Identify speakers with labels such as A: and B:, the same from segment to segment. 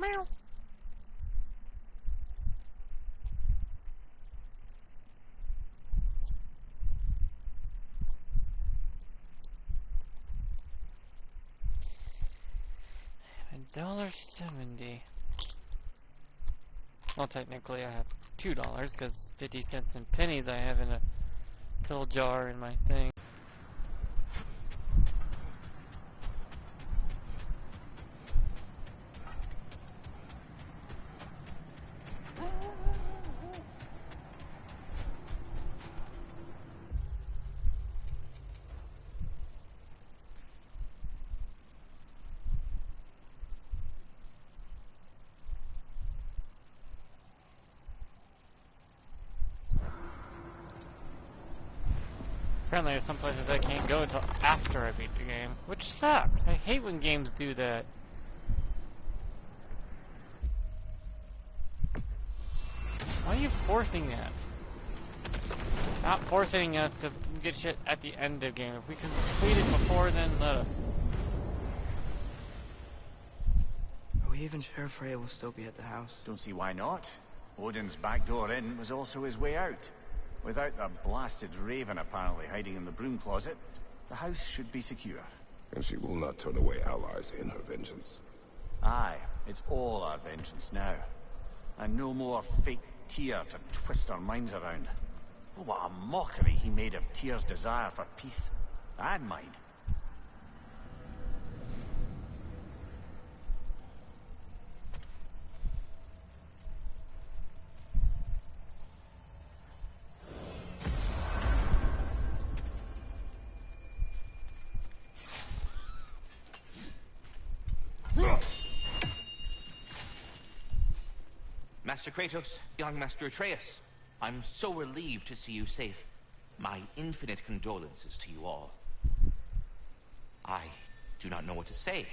A: Meow. $1.70. Well, technically I have $2 because 50 cents in pennies I have in a pill jar in my thing. Apparently there's some places I can't go until after I beat the game, which sucks. I hate when games do that. Why are you forcing that? Stop forcing us to get shit at the end of the game. If we can complete it before then, let us.
B: Are we even sure Freya will still be at the house?
C: Don't see why not. Odin's back door in was also his way out. Without the blasted raven apparently hiding in the broom closet, the house should be secure.
D: And she will not turn away allies in her vengeance.
C: Aye, it's all our vengeance now. And no more fake Tyr to twist our minds around. Oh, what a mockery he made of Tyr's desire for peace. And mine.
E: Master Kratos, young Master Atreus, I'm so relieved to see you safe. My infinite condolences to you all. I do not know what to say.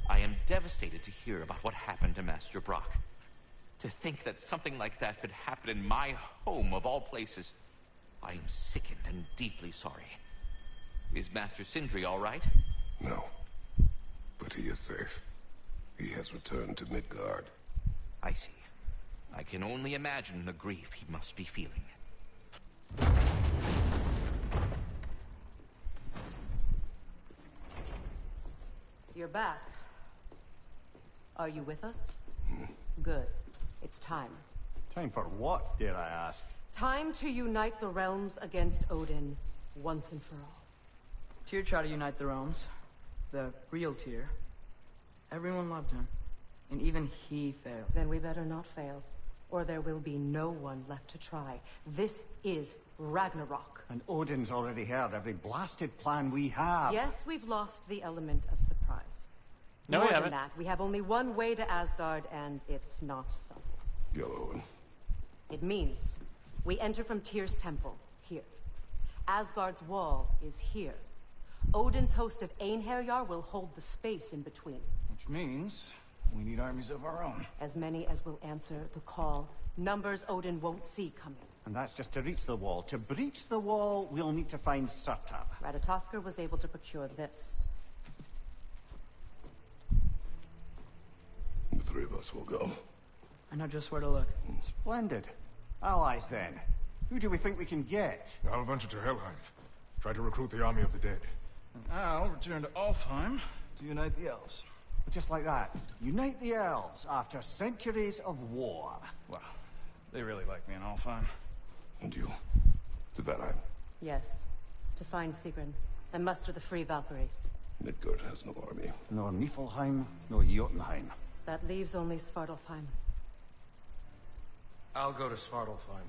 E: I am devastated to hear about what happened to Master Brock. To think that something like that could happen in my home of all places. I am sickened and deeply sorry. Is Master Sindri all right?
D: No. But he is safe. He has returned to Midgard.
E: I see. I can only imagine the grief he must be feeling.
F: You're back. Are you with us? Good. It's time.
C: Time for what, dare I ask?
F: Time to unite the realms against Odin, once and for all.
B: Tyr tried to unite the realms. The real Tyr. Everyone loved him. And even he failed.
F: Then we better not fail, or there will be no one left to try. This is Ragnarok.
C: And Odin's already heard every blasted plan we have.
F: Yes, we've lost the element of surprise.
A: No,
F: More
A: we
F: than
A: haven't.
F: that, we have only one way to Asgard, and it's not subtle.
D: Yellow.
F: It means we enter from Tyr's temple, here. Asgard's wall is here. Odin's host of Einherjar will hold the space in between.
G: Which means we need armies of our own.
F: As many as will answer the call. Numbers Odin won't see coming.
C: And that's just to reach the wall. To breach the wall, we'll need to find Surtur.
F: Ratatoskr was able to procure this.
D: The three of us will go.
B: I know just where to look.
C: Splendid. Allies, then. Who do we think we can get?
H: I'll venture to Helheim. Try to recruit the army of the dead.
G: And I'll return to Alfheim to unite the elves.
C: Just like that. Unite the elves after centuries of war.
G: Well, they really like me in Alfheim.
D: And you? To Valheim.
F: Yes. To find Sigrun and muster the free Valkyries.
D: Midgard has no army.
C: Nor Niflheim, nor Jotunheim.
F: That leaves only Svartalfheim.
G: I'll go to Svartalfheim.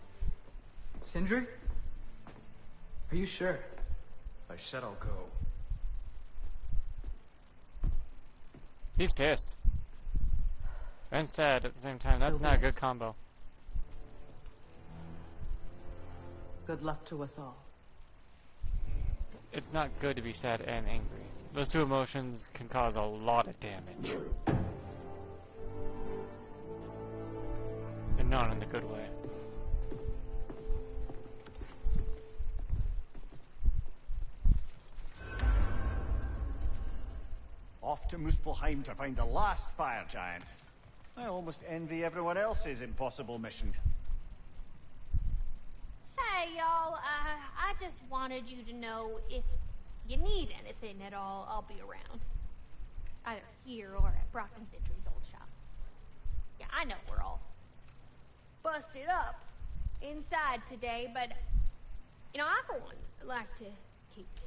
B: Sindri? Are you sure?
G: I said I'll go.
A: He's pissed. And sad at the same time. That's
F: So
A: not a
F: what?
A: good combo.
F: Good luck to us all.
A: It's not good to be sad and angry. Those two emotions can cause a lot of damage. And not in the good way.
C: Off to Muspelheim to find the last fire giant. I almost envy everyone else's impossible mission.
I: Hey, y'all. I just wanted you to know if you need anything at all, I'll be around. Either here or at Brock and Sindri's old shops. Yeah, I know we're all busted up inside today, but, you know, I, for one, like to keep busy.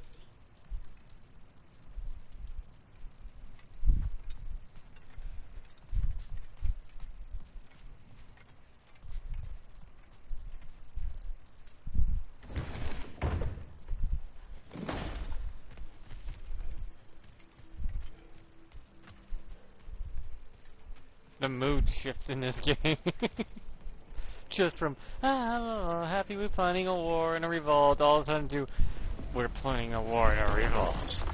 A: The mood shift in this game. Just from, happy we're planning a war and a revolt, all of a sudden to, we're planning a war and a revolt.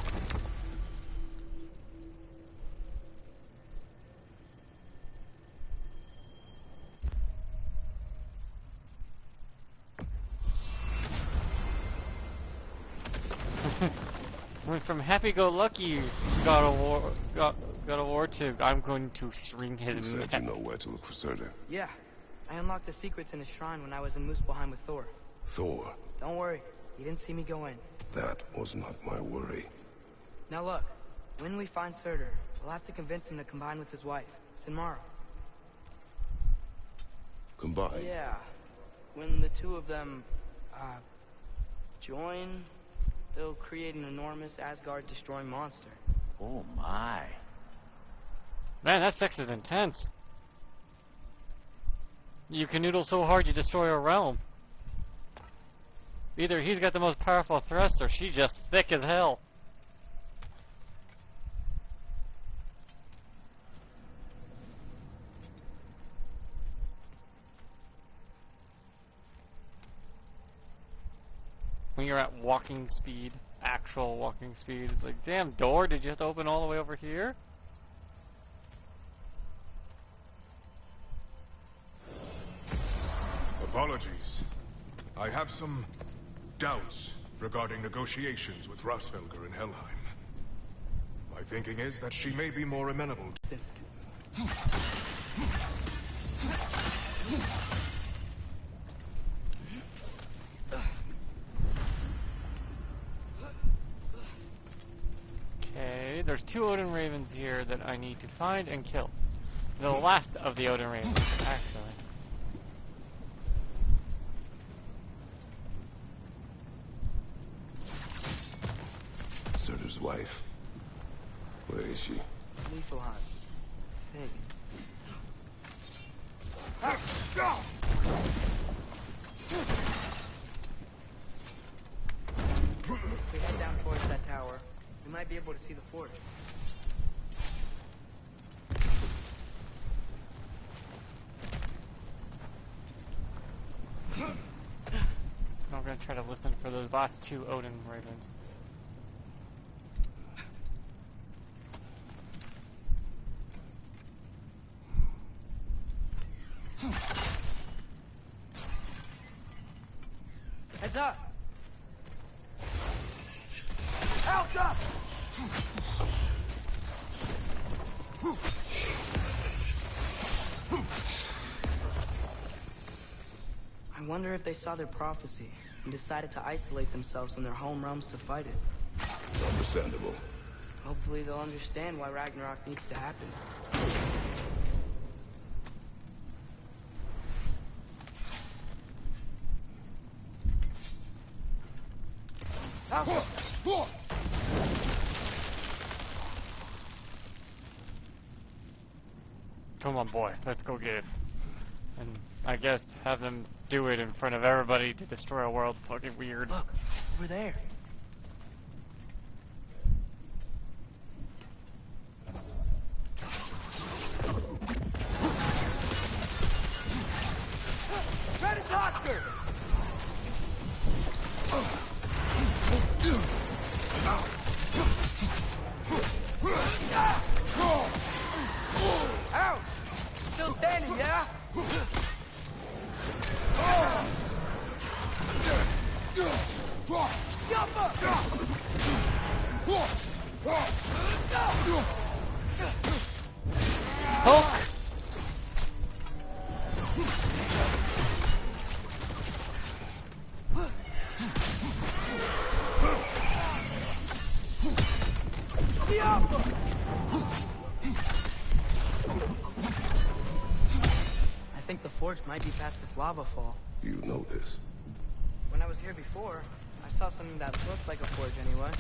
A: Went from happy-go-lucky got a war to I'm going to string his
D: You said you know where to look for Surtur.
B: Yeah. I unlocked the secrets in his shrine when I was in Muspelheim with Thor.
D: Thor.
B: Don't worry. He didn't see me go in.
D: That was not my worry.
B: Now look. When we find Surtur, we'll have to convince him to combine with his wife, Sinmara.
D: Combine?
B: Yeah. When the two of them, join, they'll create an enormous Asgard-destroying monster.
C: Oh my.
A: Man, that sex is intense. You can noodle so hard you destroy a realm. Either he's got the most powerful thrust or she's just thick as hell. When you're at walking speed, actual walking speed, it's like, damn, door, did you have to open all the way over here?
H: Apologies. I have some doubts regarding negotiations with Rassfelger in Helheim. My thinking is that she may be more amenable to...
A: Okay, there's 2 Odin Ravens here that I need to find and kill. The last of the Odin Ravens, actually.
D: Surtur's wife. Where is she?
B: Niflheim. Pig. If we head down towards that tower, we might be able to see the forge.
A: I'm gonna try to listen for those last 2 Odin Ravens.
B: Heads up! Help up! I wonder if they saw their prophecy and decided to isolate themselves in their home realms to fight it.
D: Understandable.
B: Hopefully they'll understand why Ragnarok needs to happen.
A: Come on, boy, let's go get it. And I guess have them do it in front of everybody to destroy a world. Fucking weird.
B: Look, over there. Try to talk her! Ouch! Still standing, yeah?
A: Hulk!
B: I think the forge might be past this lava fall.
D: You know this.
B: When I was here before, I saw something that looked like a forge anyway.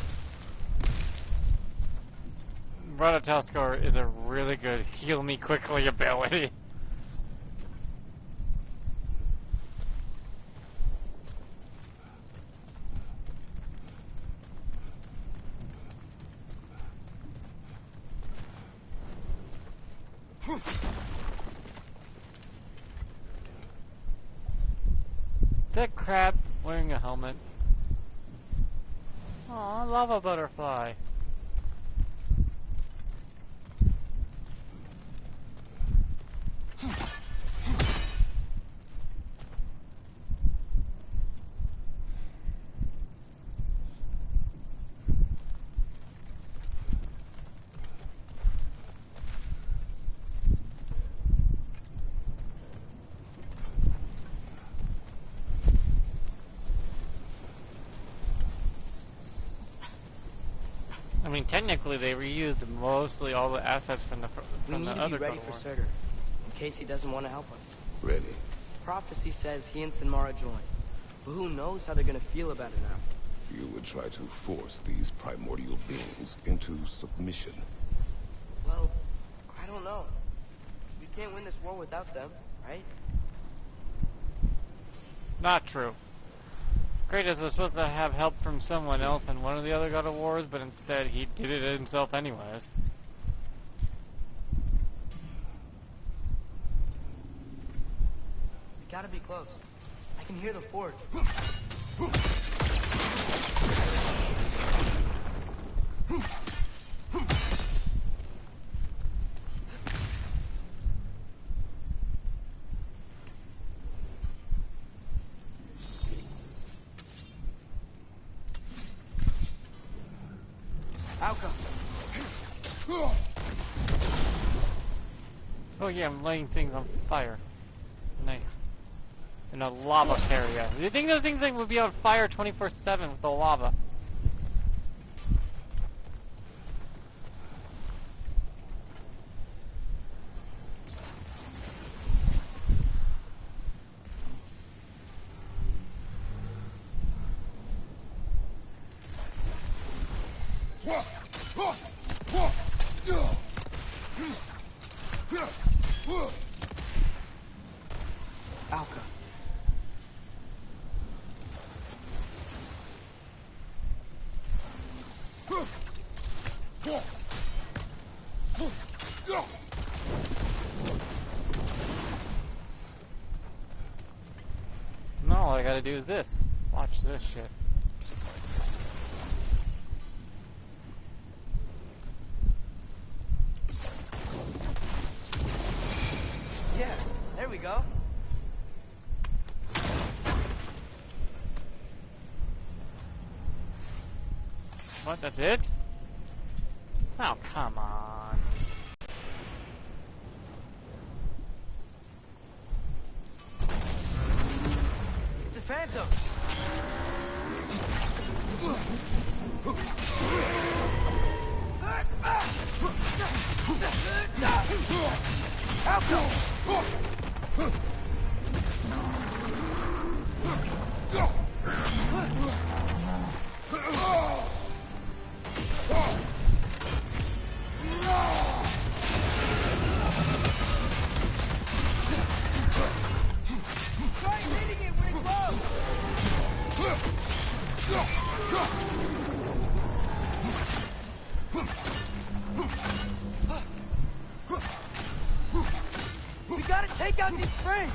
A: Ratatoskor is a really good heal me quickly ability. Is that crab wearing a helmet? Aw, lava butterfly. I mean, technically, they reused mostly all the assets from the
B: We need to
A: other
B: be ready
A: God
B: for
A: of War.
B: Surtur, in case he doesn't want to help us.
D: Ready.
B: Prophecy says he and Sinmara join, but who knows how they're gonna feel about it now.
D: You would try to force these primordial beings into submission.
B: Well, I don't know. We can't win this war without them, right?
A: Not true. Kratos was supposed to have help from someone else in one of the other God of Wars, but instead he did it himself anyways.
B: We gotta be close. I can hear the forge. Alka.
A: Oh yeah, I'm lighting things on fire. Nice. In a lava area. Do you think those things would be on fire 24/7 with the lava?
B: Alka.
A: No, all I gotta do is this. Watch this shit.
B: Yeah, there we go.
A: What, that's it? Oh, come on.
B: It's a phantom. Try hitting it when it's low. We gotta take out these frames.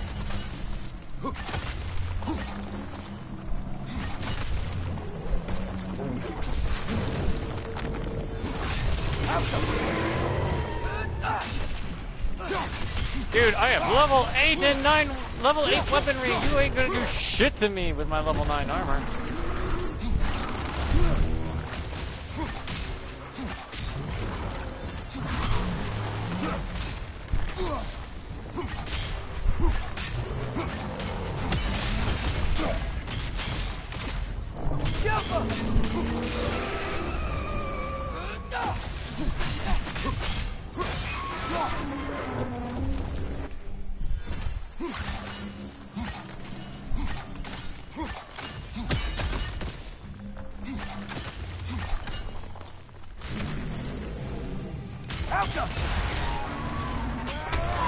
A: Dude, I have level 8 and 9, level 8 weaponry. You ain't gonna do shit to me with my level 9 armor.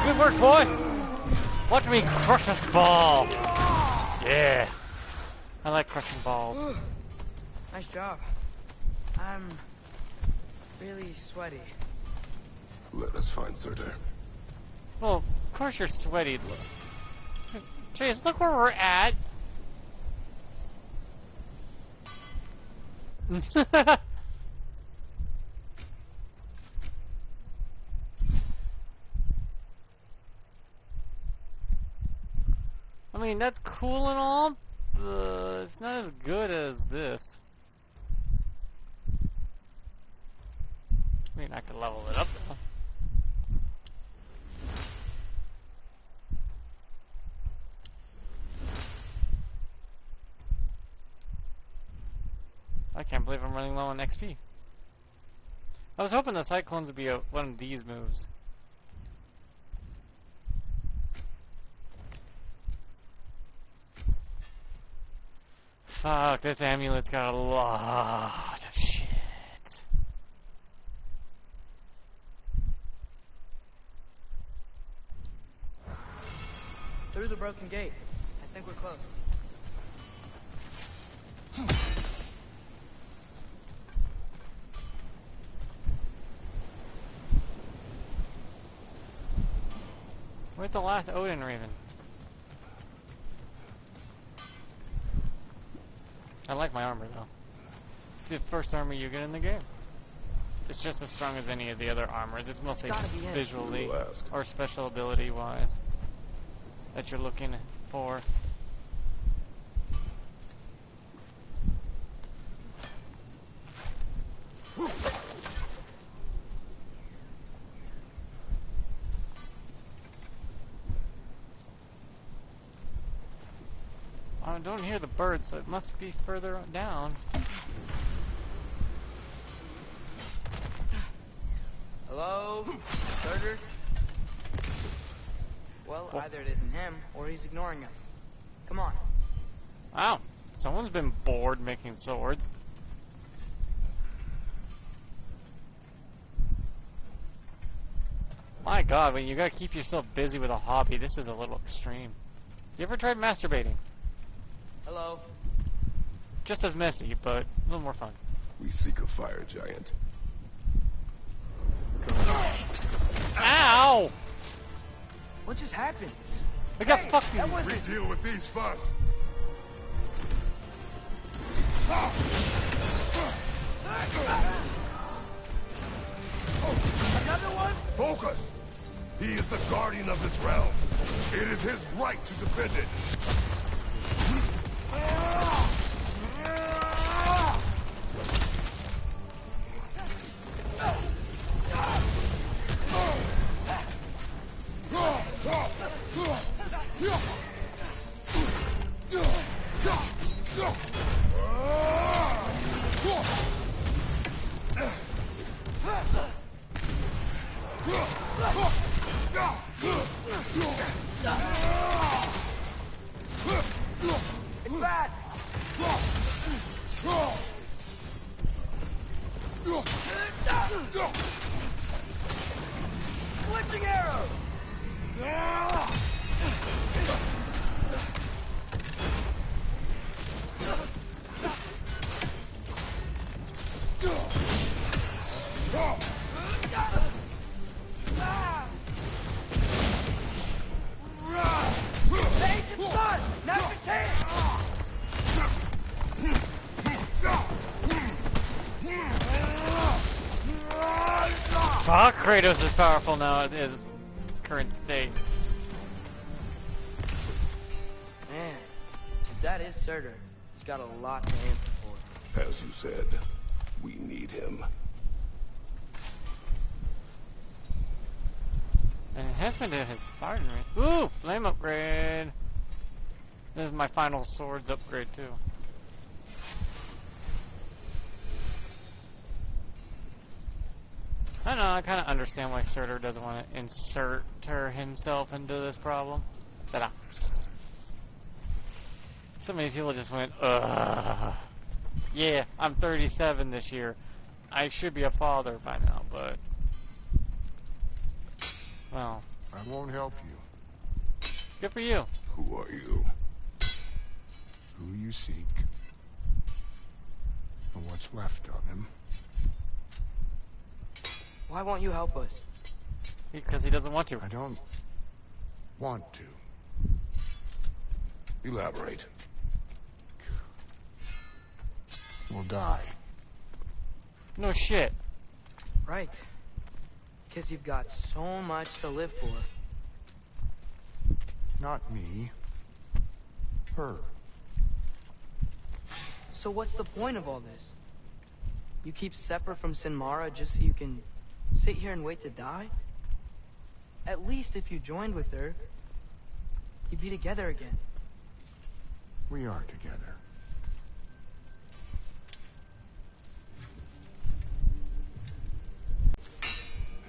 A: Good work, boy! Watch me crush this ball! Yeah! I like crushing balls.
B: Nice job. I'm really sweaty.
D: Let us find Surtur.
A: Well, of course you're sweaty. Chase, look where we're at! I mean, that's cool and all, but it's not as good as this. I mean, I could level it up though. I can't believe I'm running low on XP. I was hoping the Cyclones would be one of these moves. Fuck, this amulet's got a lot of shit.
B: Through the broken gate. I think we're close.
A: Where's the last Odin Raven? I like my armor though. It's the first armor you get in the game. It's just as strong as any of the other armors. It's mostly visually or special ability wise that you're looking for. I don't hear the birds, so it must be further down.
B: Hello? Surtur? Well, either it isn't him, or he's ignoring us. Come on.
A: Wow, someone's been bored making swords. My god, when you gotta keep yourself busy with a hobby, this is a little extreme. You ever tried masturbating?
B: Hello?
A: Just as messy, but a little more fun.
D: We seek a fire giant.
A: Ow!
B: What just happened?
A: We got fucking...
D: We deal with these first.
B: Another one?
D: Focus! He is the guardian of this realm. It is his right to defend it.
B: It's bad! Glitching arrow!
A: Fuck, Kratos is powerful now at his current state.
B: Man, if that is Surtur, he's got a lot to answer for.
D: As you said, we need him.
A: An enhancement to his firing rate. Ooh, flame upgrade. This is my final swords upgrade too. I don't know, I kind of understand why Surtur doesn't want to insert himself into this problem. Ta-da. So many people just went, ugh. Yeah, I'm 37 this year. I should be a father by now, but... Well...
D: I won't help you.
A: Good for you.
D: Who are you? Who you seek? And what's left of him?
B: Why won't you help us?
A: Because he doesn't want to.
D: I don't want to. Elaborate. We'll die.
A: No shit.
B: Right. Because you've got so much to live for.
D: Not me. Her.
B: So what's the point of all this? You keep separate from Sinmara just so you can sit here and wait to die? At least if you joined with her, you'd be together again.
D: We are together.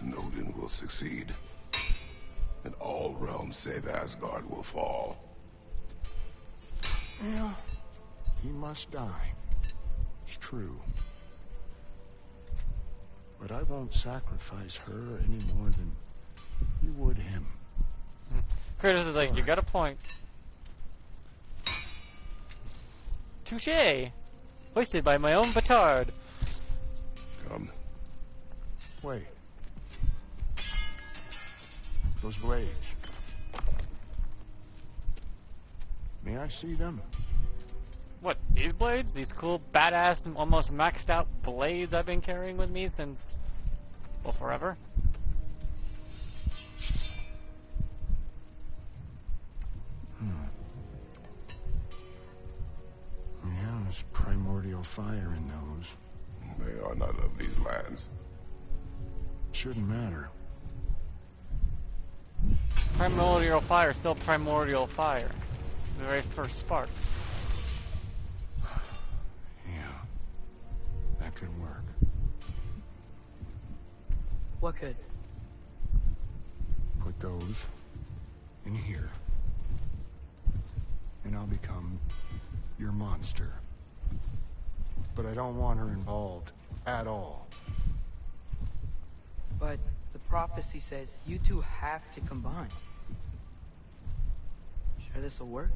D: And Odin will succeed. And all realms save Asgard will fall. Yeah, he must die. It's true. But I won't sacrifice her any more than you would him.
A: Kratos is like, you got a point. Touché! Hoisted by my own petard.
D: Come. Wait. Those blades. May I see them?
A: What, these blades? These cool, badass, almost maxed out blades I've been carrying with me since, well, forever?
D: Yeah, there's primordial fire in those. They are not of these lands. Shouldn't matter.
A: Primordial fire, still primordial fire. The very first spark.
D: Yeah, that could work.
B: What could?
D: Put those in here. And I'll become your monster. But I don't want her involved at all.
B: But the prophecy says you two have to combine. Sure this'll work?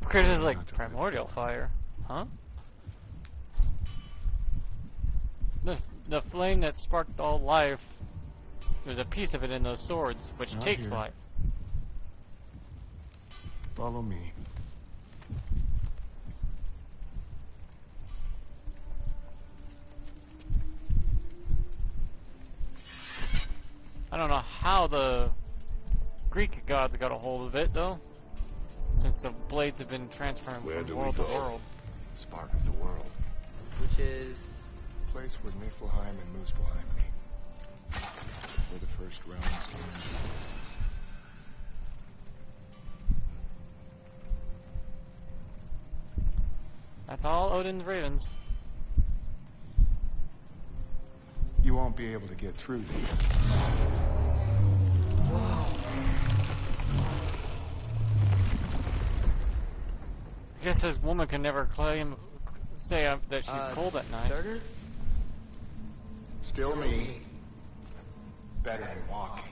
A: Kratos is like, primordial fire? Huh? The flame that sparked all life, there's a piece of it in those swords, which
D: Not
A: takes
D: here.
A: life.
D: Follow me.
A: I don't know how the Greek gods got a hold of it, though, since the blades have been transferring
D: Where
A: from
D: do
A: world
D: we
A: to
D: go?
A: world.
D: Spark of the world.
B: Which is...
D: The place where Niflheim and Muspelheim meet. Where the first realms came into existence.
A: That's all Odin's ravens.
D: You won't be able to get through these.
A: I guess this woman can never say that she's cold at night.
B: Surtur?
D: Still me. Better than walking.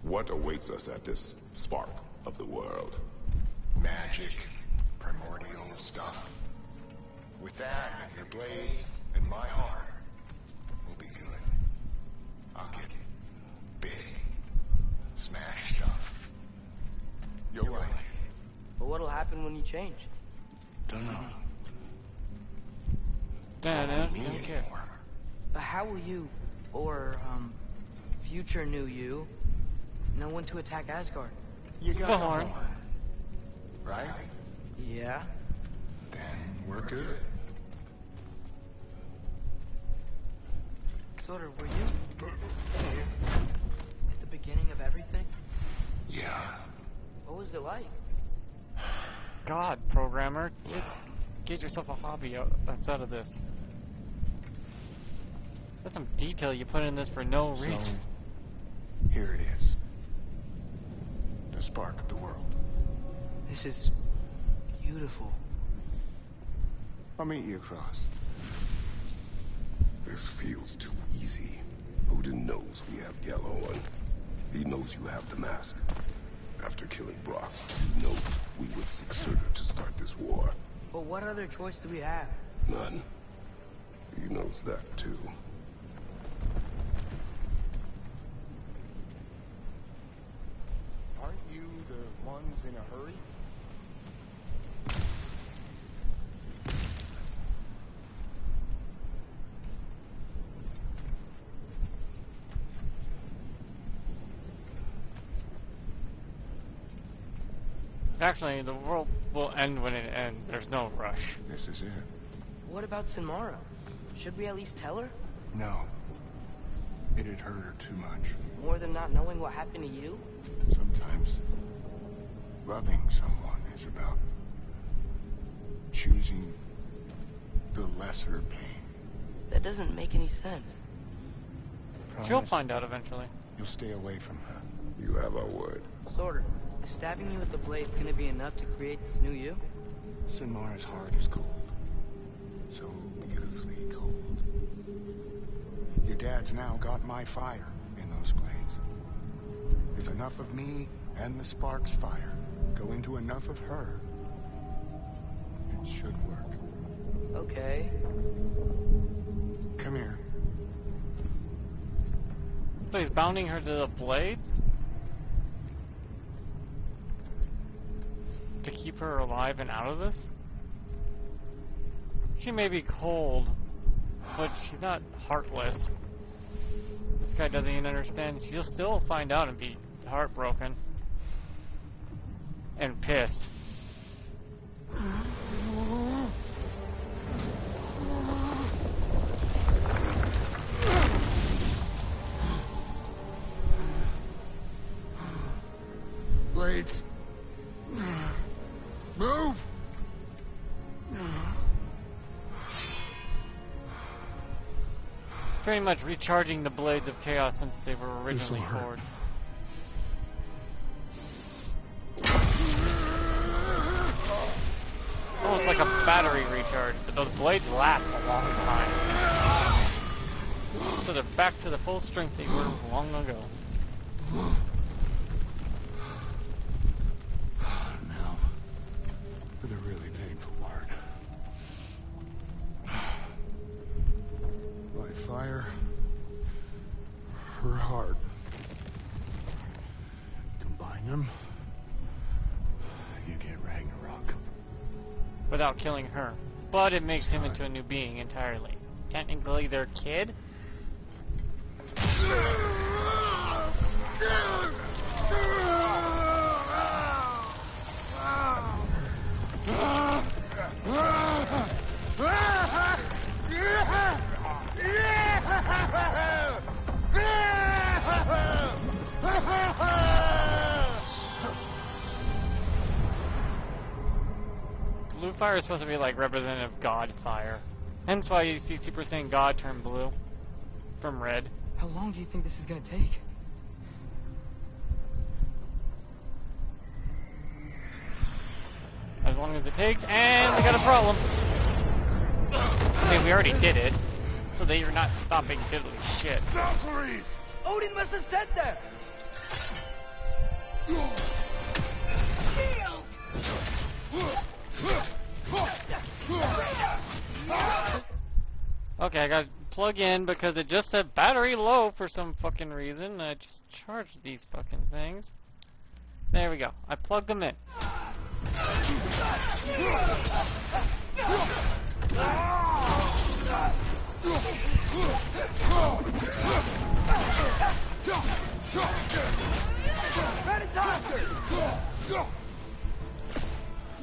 D: What awaits us at this spark of the world? Magic, primordial stuff. With that and your blades and my heart, we'll be good. I'll get big, smash stuff. You'll like it.
B: But what'll happen when you change?
D: Don't know.
A: Don't care.
B: But how will you, or, future new you, know when to attack Asgard?
D: You got
A: The
D: the
A: horn.
D: horn. Right?
B: Yeah?
D: Then we're good.
B: Surtur, were you at the beginning of everything?
D: Yeah.
B: What was it like?
A: God, programmer, get yourself a hobby outside of this. That's some detail you put in this for no reason.
D: So, here it is. The spark of the world.
B: This is beautiful.
D: I'll meet you across. This feels too easy. Odin knows we have Gjallarhorn. He knows you have the mask. After killing Brock, he knows we would seek Surtur to start this war.
B: But what other choice do we have?
D: None. He knows that too.
J: Aren't you the ones in a hurry?
A: Actually, the world will end when it ends. There's no rush.
D: This is it.
B: What about Sinmara? Should we at least tell her?
D: No. It'd hurt her too much.
B: More than not knowing what happened to you?
D: Sometimes loving someone is about choosing the lesser pain.
B: That doesn't make any sense.
A: She'll
D: Promise
A: find out eventually.
D: You'll stay away from her. You have our word.
B: Sorter, is stabbing you with the blade's gonna be enough to create this new you?
D: Sinmara's heart is cold. So beautifully cold. Your dad's now got my fire in those blades. If enough of me and the spark's fire go into enough of her, it should work.
B: Okay.
D: Come here.
A: So he's bounding her to the blades? To keep her alive and out of this? She may be cold, but she's not heartless. This guy doesn't even understand. She'll still find out and be heartbroken. And pissed.
D: Blades. Move!
A: Pretty much recharging the blades of chaos since they were originally forged. Almost like a battery recharge, but those blades last a long time. So they're back to the full strength they were long ago.
D: Now, for the really painful part. My fire, her heart. Combine them, you get Ragnarok.
A: Without killing her. But it makes him into a new being entirely. Technically their kid? Blue fire is supposed to be like representative God fire. Hence why you see Super Saiyan God turn blue from red.
B: How long do you think this is gonna take?
A: As long as it takes, and we got a problem. I mean, we already did it, so they are not stopping diddly shit.
J: Valkyrie!
B: Odin must have said that!
A: Okay, I gotta plug in because it just said battery low for some fucking reason. I just charged these fucking things. There we go. I plugged them in.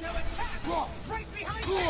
J: Now attack! Right behind you!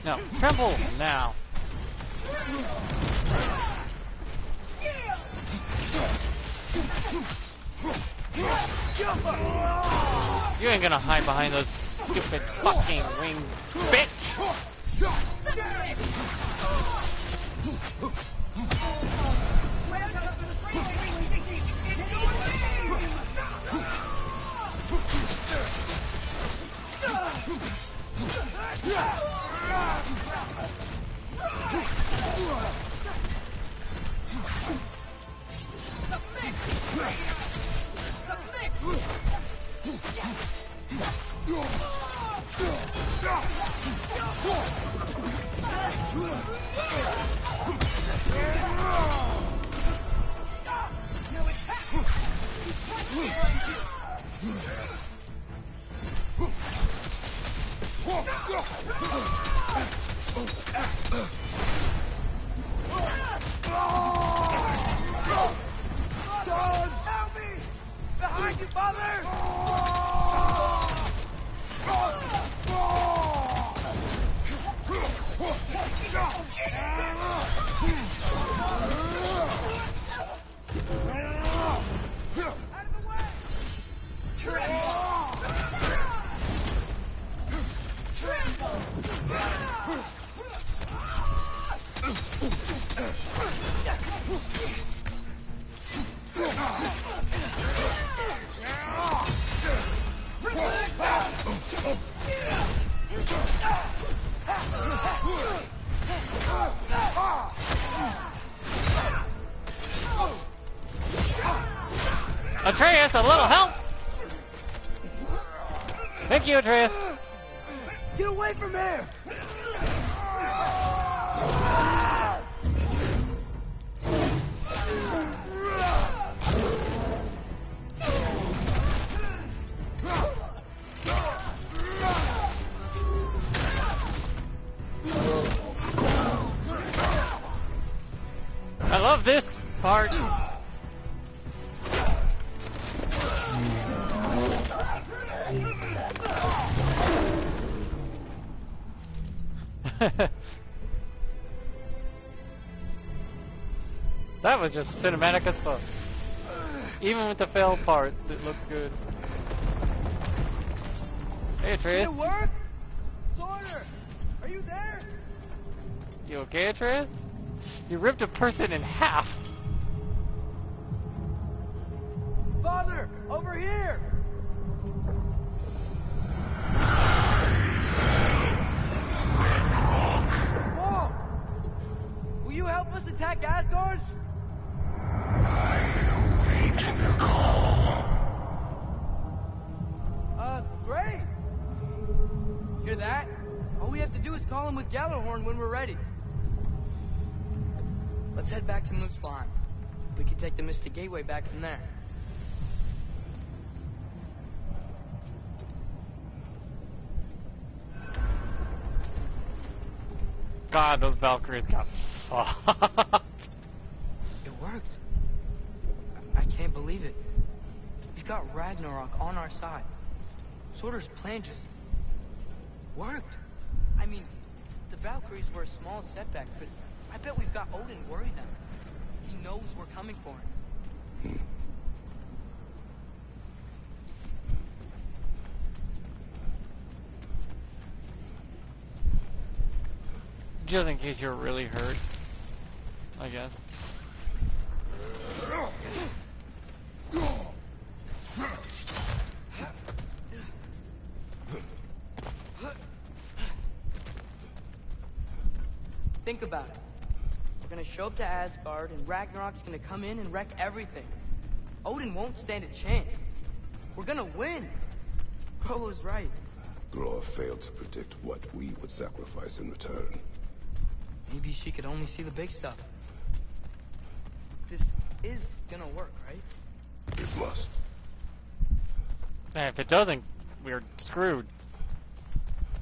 A: No, tremble now. You ain't gonna hide behind those stupid fucking wings, bitch! Atreus, a little help! Thank you, Atreus.
B: Get away from here!
A: I love this part. That was just cinematic as fuck. Even with the failed parts, it looked good. Hey, Atreus.
B: Did it work? Sorter, are you there?
A: You okay, Atreus? You ripped a person in half.
B: Father, over here! Whoa! Will you help us attack Asgard? Great! Hear that? All we have to do is call him with Gjallarhorn when we're ready. Let's head back to Muspelheim. We can take the Mystic Gateway back from there.
A: God, those Valkyries got fucked.
B: It worked. I can't believe it. We've got Ragnarok on our side. Sorter's plan just worked. I mean, the Valkyries were a small setback, but I bet we've got Odin worried now. He knows we're coming for him.
A: Just in case you're really hurt, I guess.
B: Think about it. We're gonna show up to Asgard, and Ragnarok's gonna come in and wreck everything. Odin won't stand a chance. We're gonna win. Groa was right.
K: Groa failed to predict what we would sacrifice in return.
B: Maybe she could only see the big stuff. This is gonna work, right?
K: It must.
A: And if it doesn't, we're screwed.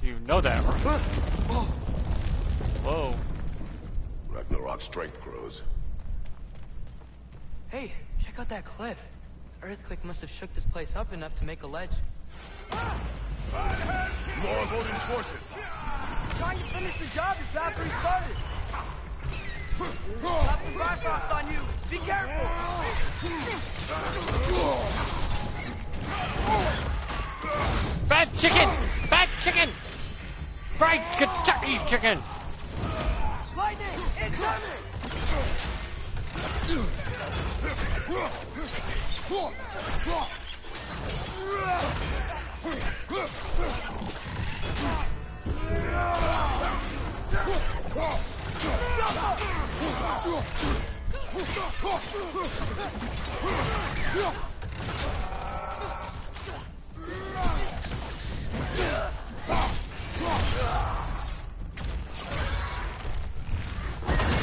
A: You know that, right? Whoa.
K: Ragnarok's strength grows.
B: Hey, check out that cliff. The earthquake must have shook this place up enough to make a ledge.
H: More of Odin's forces.
B: Trying to finish the job just after he started. Got some Bifrost on you. Be careful.
A: Bad chicken! Bad chicken! Fried Kentucky chicken!
B: Lightning, incoming!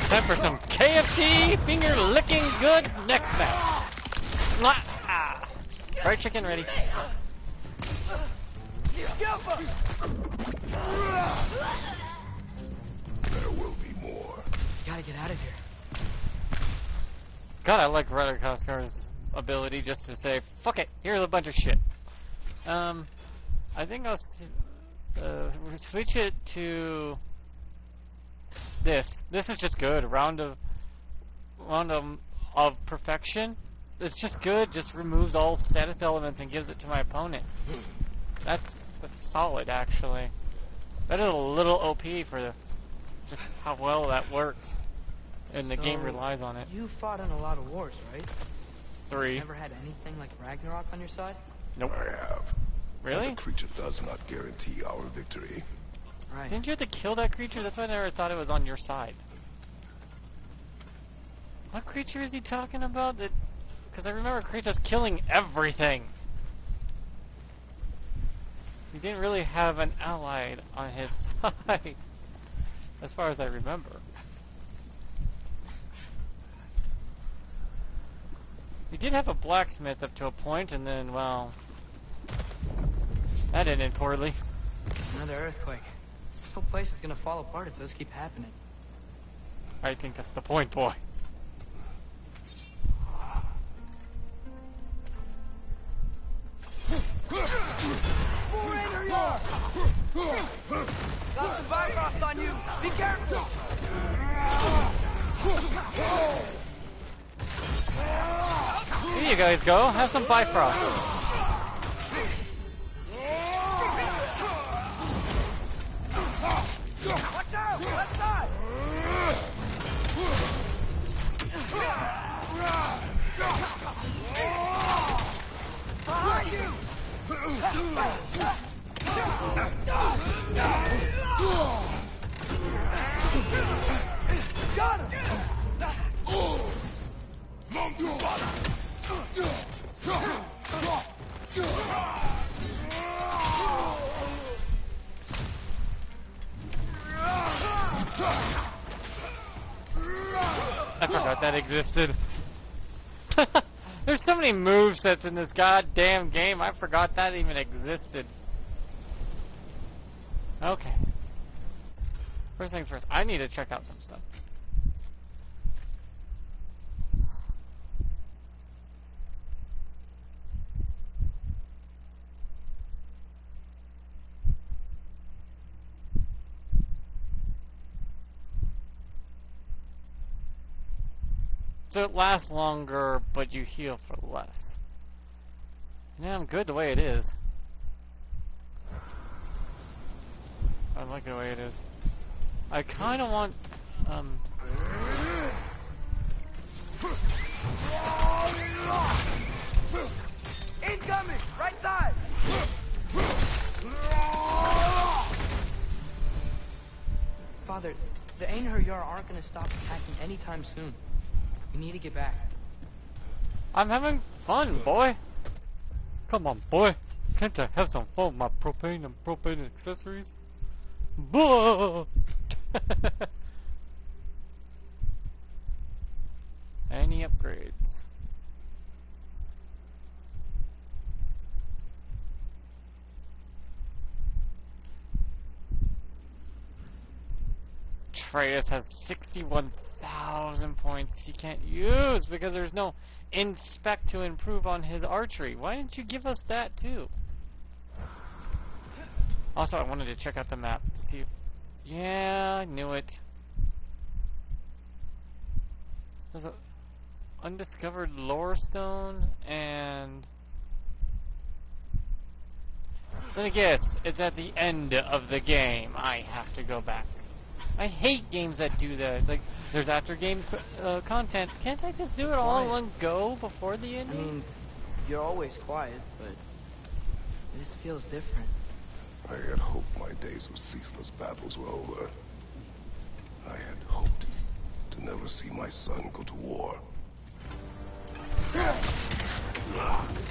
A: Time for some KFC finger licking good next match. Fried chicken ready.
D: There will be more.
B: Gotta get out of here.
A: God, I like Ryder Coscar's ability just to say, fuck it, here's a bunch of shit. I think I'll switch it to this. This is just good. Round of perfection. It's just good. Just removes all status elements and gives it to my opponent. That's solid, actually. That is a little OP for just how well that works, and the game relies on it.
B: You fought in a lot of wars, right?
A: 3.
B: Never had anything like Ragnarok on your side?
A: Nope.
D: I have.
A: Really?
D: But the creature does not guarantee our victory.
B: Right.
A: Didn't you have to kill that creature? That's why I never thought it was on your side. What creature is he talking about? Because I remember Kratos killing everything. He didn't really have an ally on his side, as far as I remember. He did have a blacksmith up to a point, and then, well, that ended poorly.
B: Another earthquake. This whole place is gonna fall apart if those keep happening.
A: I think that's the point, boy.
B: Got some Bifrost on you. Be careful.
A: Here you guys go. Have some Bifrost.
B: Watch out! Left side! Behind you! Got him!
A: I forgot that existed. There's so many movesets in this goddamn game, I forgot that even existed. Okay. First things first, I need to check out some stuff. So it lasts longer, but you heal for less. Yeah, I'm good the way it is. I like the way it is. I kind of want,
B: Incoming! Right side! Father, the Einherjar aren't gonna stop attacking anytime soon. We need to get back.
A: I'm having fun, boy. Come on, boy. Can't I have some fun with my propane and propane accessories? Blah! Any upgrades? Atreus has 61,000 points he can't use because there's no inspect to improve on his archery. Why didn't you give us that too? Also, I wanted to check out the map to see if Yeah, I knew it. There's a undiscovered lore stone, and then I guess it's at the end of the game. I have to go back. I hate games that do that. It's like, there's after game content. Can't I just do it all in one go before the ending?
B: I mean, you're always quiet, but this feels different.
K: I had hoped my days of ceaseless battles were over. I had hoped to never see my son go to war.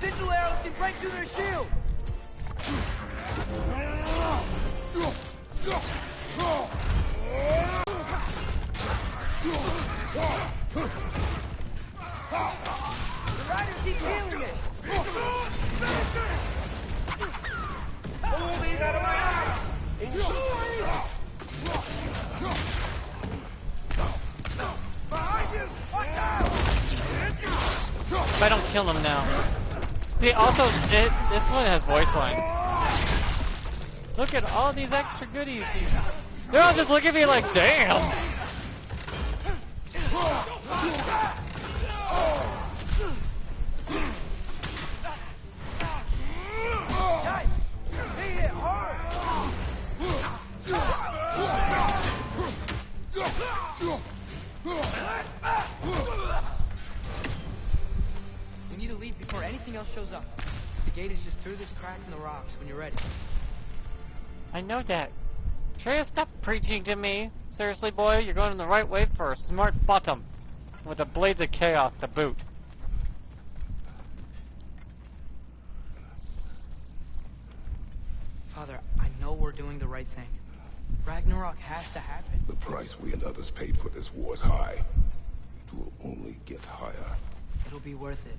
B: Sigil arrows can break through their shield! The riders keep healing it!
J: Pull these out of my ass! Behind you! Watch out!
A: If I don't kill them now. See, also, this one has voice lines. Look at all these extra goodies. They're all just looking at me like, damn!
J: Guys, they hit hard!
B: We need to leave before anything else shows up. The gate is just through this crack in the rocks when you're ready.
A: I know that. Atreus, stop preaching to me. Seriously, boy, you're going in the right way for a smart bottom. With the Blades of Chaos to boot.
B: Father, I know we're doing the right thing. Ragnarok has to happen.
K: The price we and others paid for this war is high. It will only get higher.
B: It'll be worth it.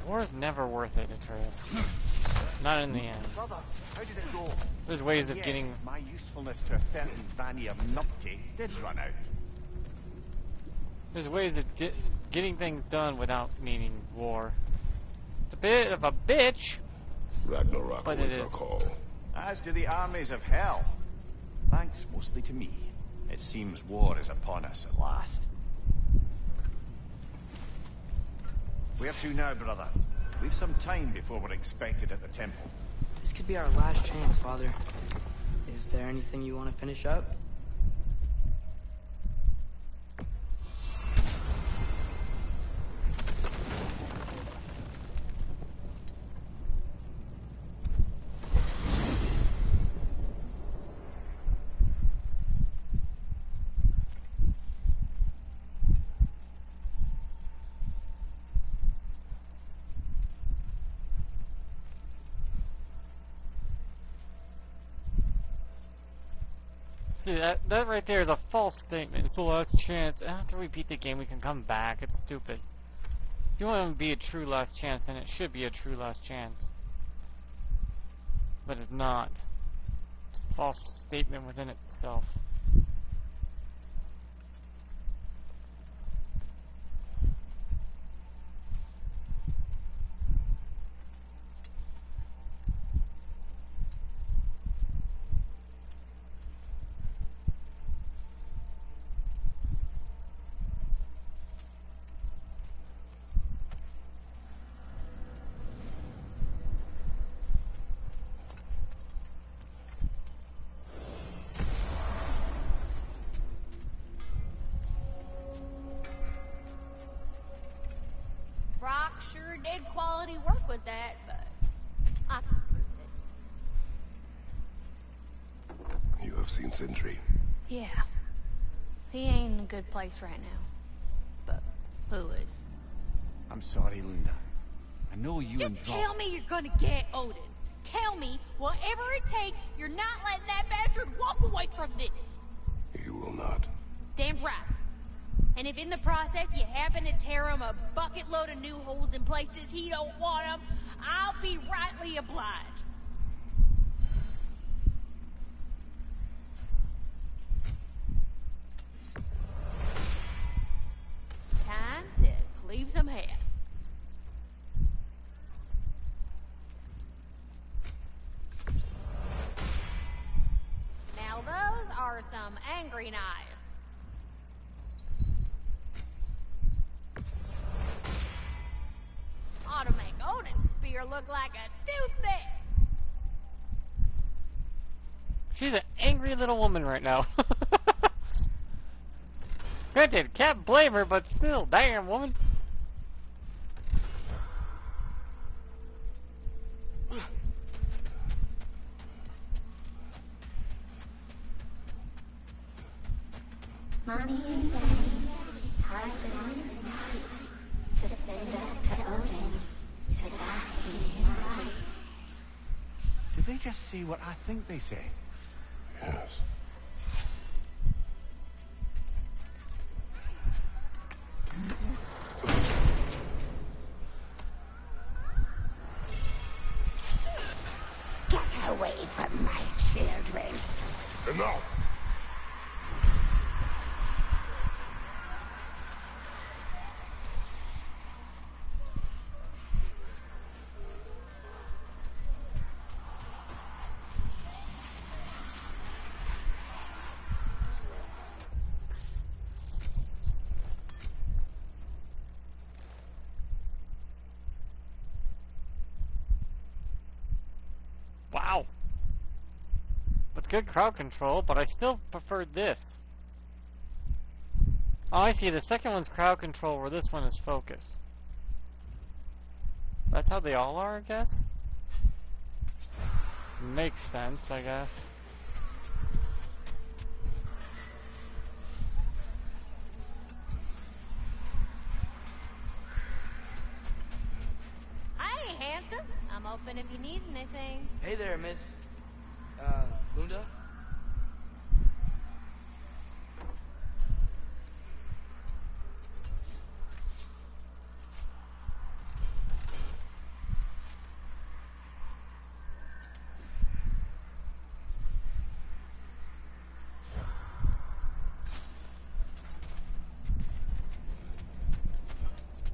A: War is never worth it, Atreus. Not in the end.
C: Brother, how did it go?
A: There's ways of
C: Yes,
A: getting...
C: my usefulness to a certain Vanny of Nupty did run out.
A: There's ways of getting things done without needing war. It's a bit of a bitch.
K: Ragnarok
A: But
K: awaits
A: it
K: our
A: is.
K: call.
C: As do the armies of hell. Thanks mostly to me. It seems war is upon us at last. Where to now, brother? We've some time before we're expected at the temple.
B: This could be our last chance, Father. Is there anything you want to finish up?
A: See, that right there is a false statement. It's the last chance. After we beat the game, we can come back. It's stupid. If you want it to be a true last chance, then it should be a true last chance. But it's not. It's a false statement within itself.
I: Brock sure did quality work with that, but I can prove it.
K: You have seen Sindri.
I: Yeah. He ain't in a good place right now. But who is?
C: I'm sorry, Lunda. I know you
I: Just
C: and Brock...
I: tell me you're gonna get Odin. Tell me, whatever it takes, you're not letting that bastard walk away from this.
K: You will not.
I: Damn right. And if in the process you happen to tear him a bucket load of new holes in places he don't want them, I'll be rightly obliged. Time to cleave some hair. throwing knives. Ought to make Odin's spear look like a toothpick.
A: She's an angry little woman right now. Granted, can't blame her, but still, damn woman.
L: Mommy and Daddy tied the noose tight to send us to Odin to bask in his light.
C: Did they just say what I think they say?
K: Yes.
L: Get away from my children.
K: Enough!
A: Wow. That's good crowd control, but I still preferred this. Oh, I see. The second one's crowd control, where this one is focus. That's how they all are, I guess? Makes sense, I guess.
I: Hi, handsome. I'm open if you need anything.
B: Hey there, Miss... Lunda?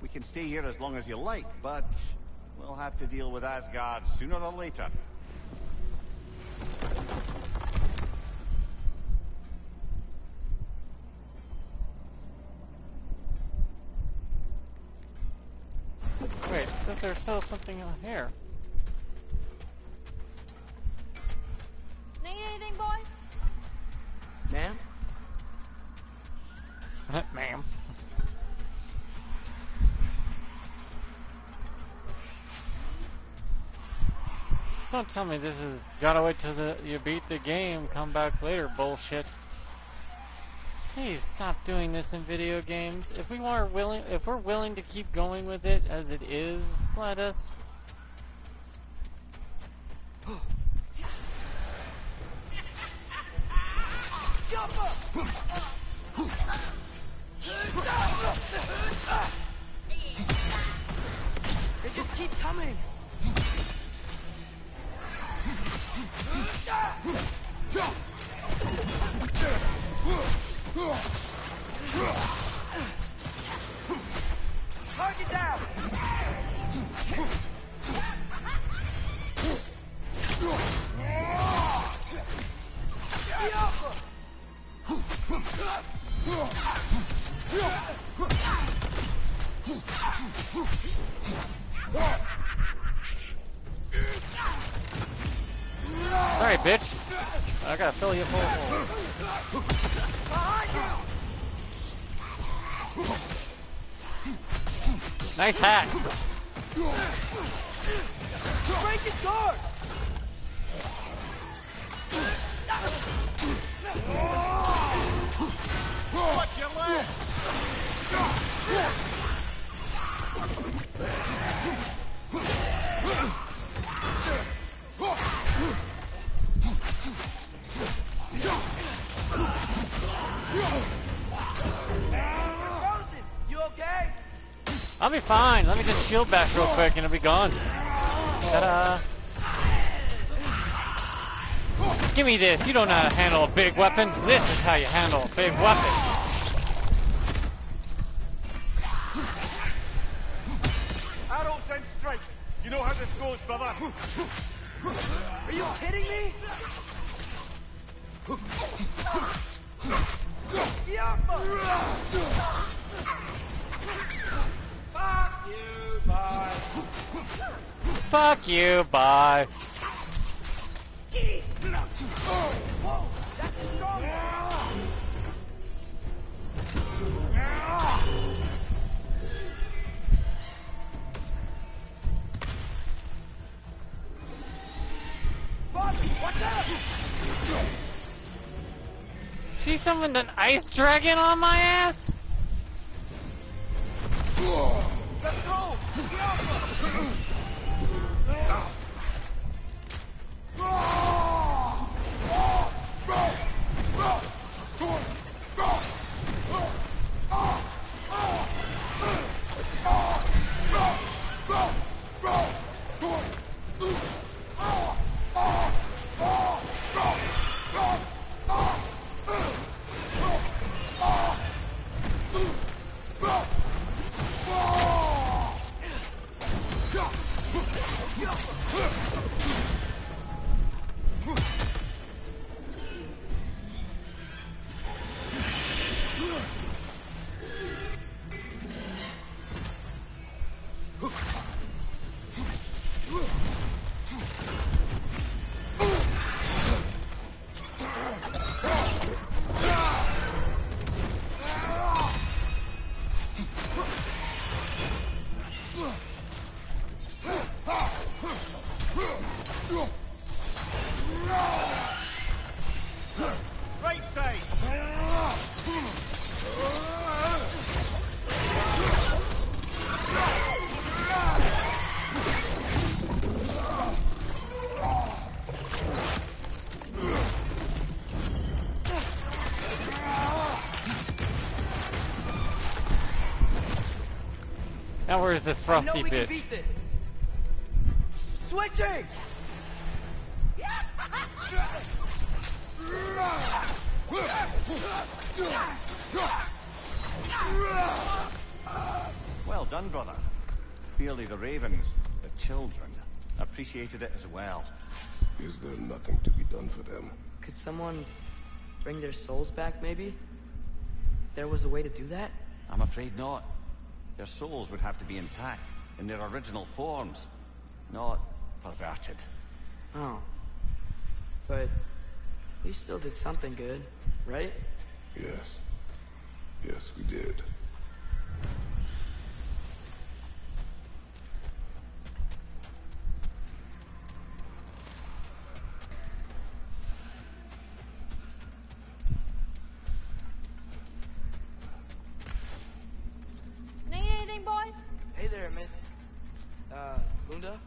C: We can stay here as long as you like, but we'll have to deal with Asgard sooner or later.
A: Wait, since there's still something on here.
I: Need anything, boys?
B: Ma'am?
A: Ma'am. Don't tell me this is gotta wait till you beat the game, come back later bullshit. Please stop doing this in video games. If we're willing to keep going with it as it is, let us.
B: They just keep coming. Target down!
A: Sorry, bitch. I gotta fill you full of holes. Nice hack.
B: Break his guard!
C: Watch your legs!
B: Frozen! You okay?
A: I'll be fine. Let me just shield back real quick and it'll be gone. Ta-da. Give me this. You don't know how to handle a big weapon. This is how you handle a big weapon.
J: Arrows and strike. You know how this goes, brother.
B: Are you kidding me?
J: Fuck you, bye.
A: Fuck you, bye.
J: Whoa, that's a strong one. Watch out!
A: She summoned an ice dragon on my ass?
J: Let's go! Get off right side!
A: Now where's the
B: I know
A: frosty
B: we can
A: bit?
B: beat this. Switching!
C: Well done, brother. Clearly the ravens, the children, appreciated it as well.
K: Is there nothing to be done for them?
B: Could someone bring their souls back, maybe? There was a way to do that?
C: I'm afraid not. Their souls would have to be intact, in their original forms, not perverted.
B: Oh. But we still did something good, right?
K: Yes. Yes, we did.
I: Need anything, boys?
B: Hey there, Miss... Lunda?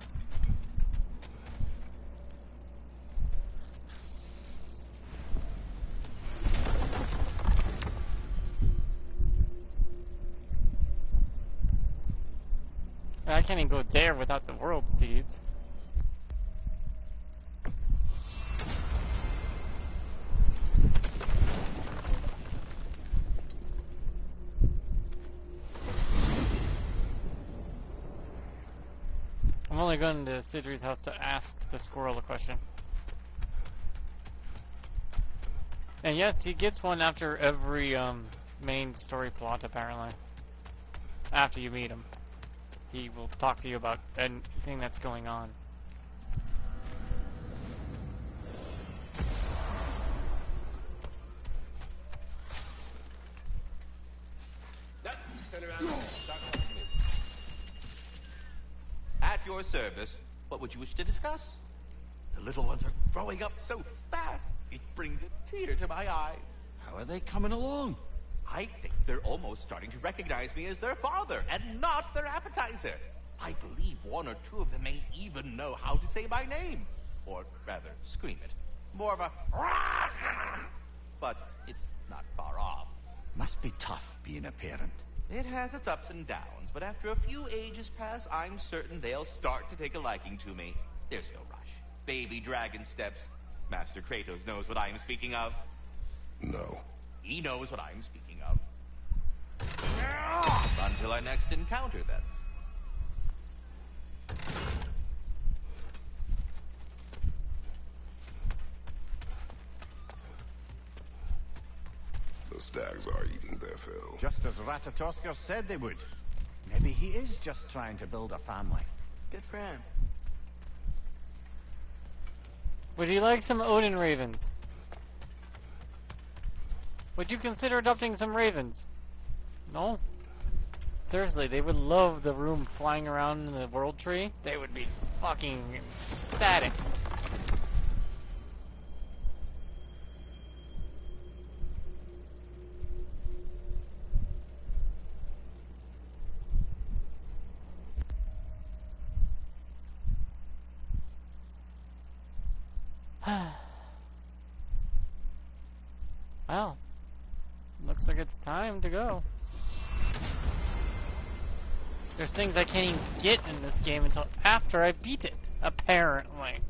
A: I can't even go there without the world seeds. I'm only going to Sidri's house to ask the squirrel a question. And yes, he gets one after every main story plot, apparently. After you meet him. He will talk to you about anything that's going on.
E: At your service, what would you wish to discuss? The little ones are growing up so fast, it brings a tear to my eye.
C: How are they coming along?
E: I think they're almost starting to recognize me as their father, and not their appetizer. I believe one or two of them may even know how to say my name. Or rather, scream it. More of a... But it's not far off.
C: Must be tough being a parent.
E: It has its ups and downs, but after a few ages pass, I'm certain they'll start to take a liking to me. There's no rush. Baby dragon steps. Master Kratos knows what I am speaking of.
K: No.
E: He knows what I'm speaking of. Until our next encounter, then.
K: The stags are eating their fill.
C: Just as Ratatoskr said they would. Maybe he is just trying to build a family.
B: Good for him.
A: Would you like some Odin ravens? Would you consider adopting some ravens? No? Seriously, they would love the room flying around in the world tree. They would be fucking ecstatic. Well, looks like it's time to go. There's things I can't even get in this game until after I beat it, apparently.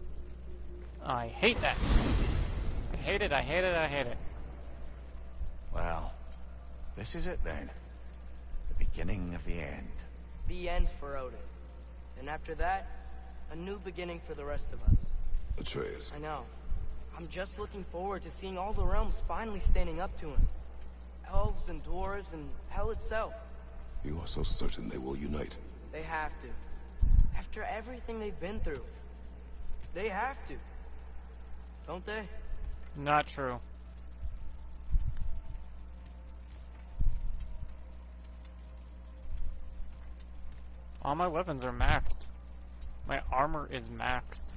A: I hate that. I hate it, I hate it, I hate it.
C: Well, this is it then. The beginning of the end.
B: The end for Odin. And after that, a new beginning for the rest of us.
K: Atreus.
B: I know. I'm just looking forward to seeing all the realms finally standing up to him. Elves and dwarves and hell itself.
K: You are so certain they will unite?
B: They have to. After everything they've been through. They have to. Don't they?
A: Not true. All my weapons are maxed. My armor is maxed.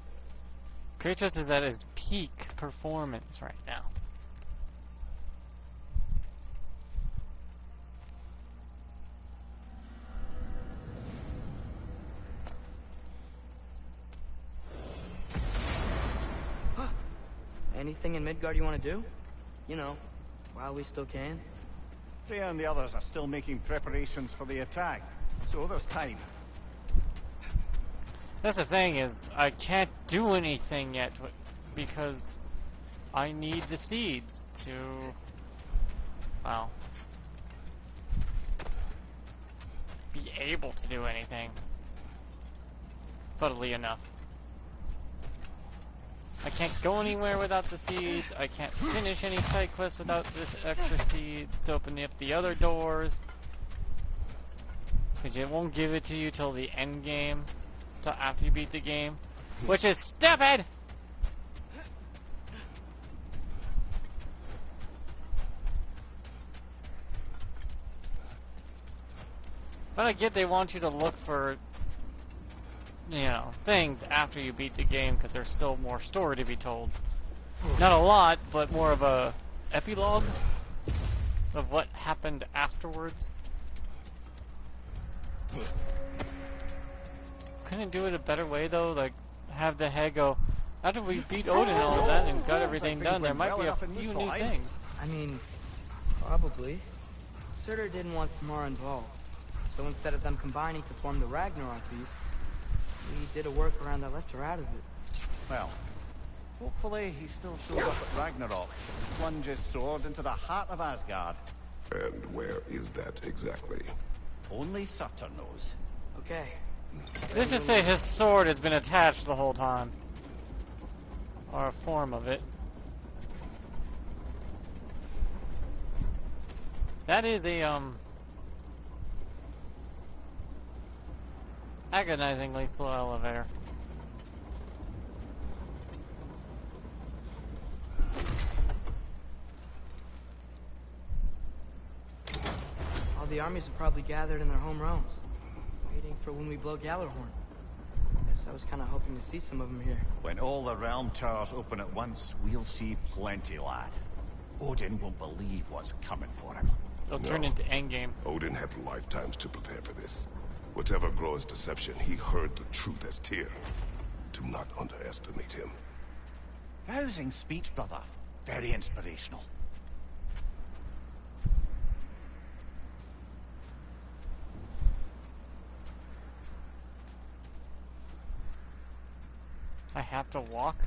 A: Kratos is at his peak performance right now.
B: Anything in Midgard you want to do? You know, while we still can.
C: Freya and the others are still making preparations for the attack, so there's time.
A: That's the thing is, I can't do anything yet because I need the seeds to, well, be able to do anything. Funnily enough. I can't go anywhere without the seeds. I can't finish any side quests without this extra seeds to open up the other doors. Because it won't give it to you till the end game. Till after you beat the game. Which is stupid! But I get they want you to look for, you know, things after you beat the game because there's still more story to be told. Not a lot, but more of a epilogue of what happened afterwards. Couldn't do it a better way though, like have the head go, after we beat Odin and all of that and got everything done, there might be a few new things.
B: I mean, probably. Surtur didn't want Samara involved, so instead of them combining to form the Ragnarok beast, we did a workaround that left her out of it.
C: Well, hopefully he still shows up at Ragnarok and plunges sword into the heart of Asgard.
K: And where is that exactly?
C: Only Surtur knows.
B: Okay.
A: Let's just say his sword has been attached the whole time. Or a form of it. That is a, agonizingly slow elevator.
B: All the armies are probably gathered in their home realms, waiting for when we blow Gjallarhorn. Guess I was kind of hoping to see some of them here.
C: When all the realm towers open at once, we'll see plenty, lad. Odin won't believe what's coming for him.
A: It'll turn into Endgame.
K: Odin had lifetimes to prepare for this. Whatever Groa's deception, he heard the truth as Tyr. Do not underestimate him.
C: Rousing speech, brother. Very inspirational.
A: I have to walk?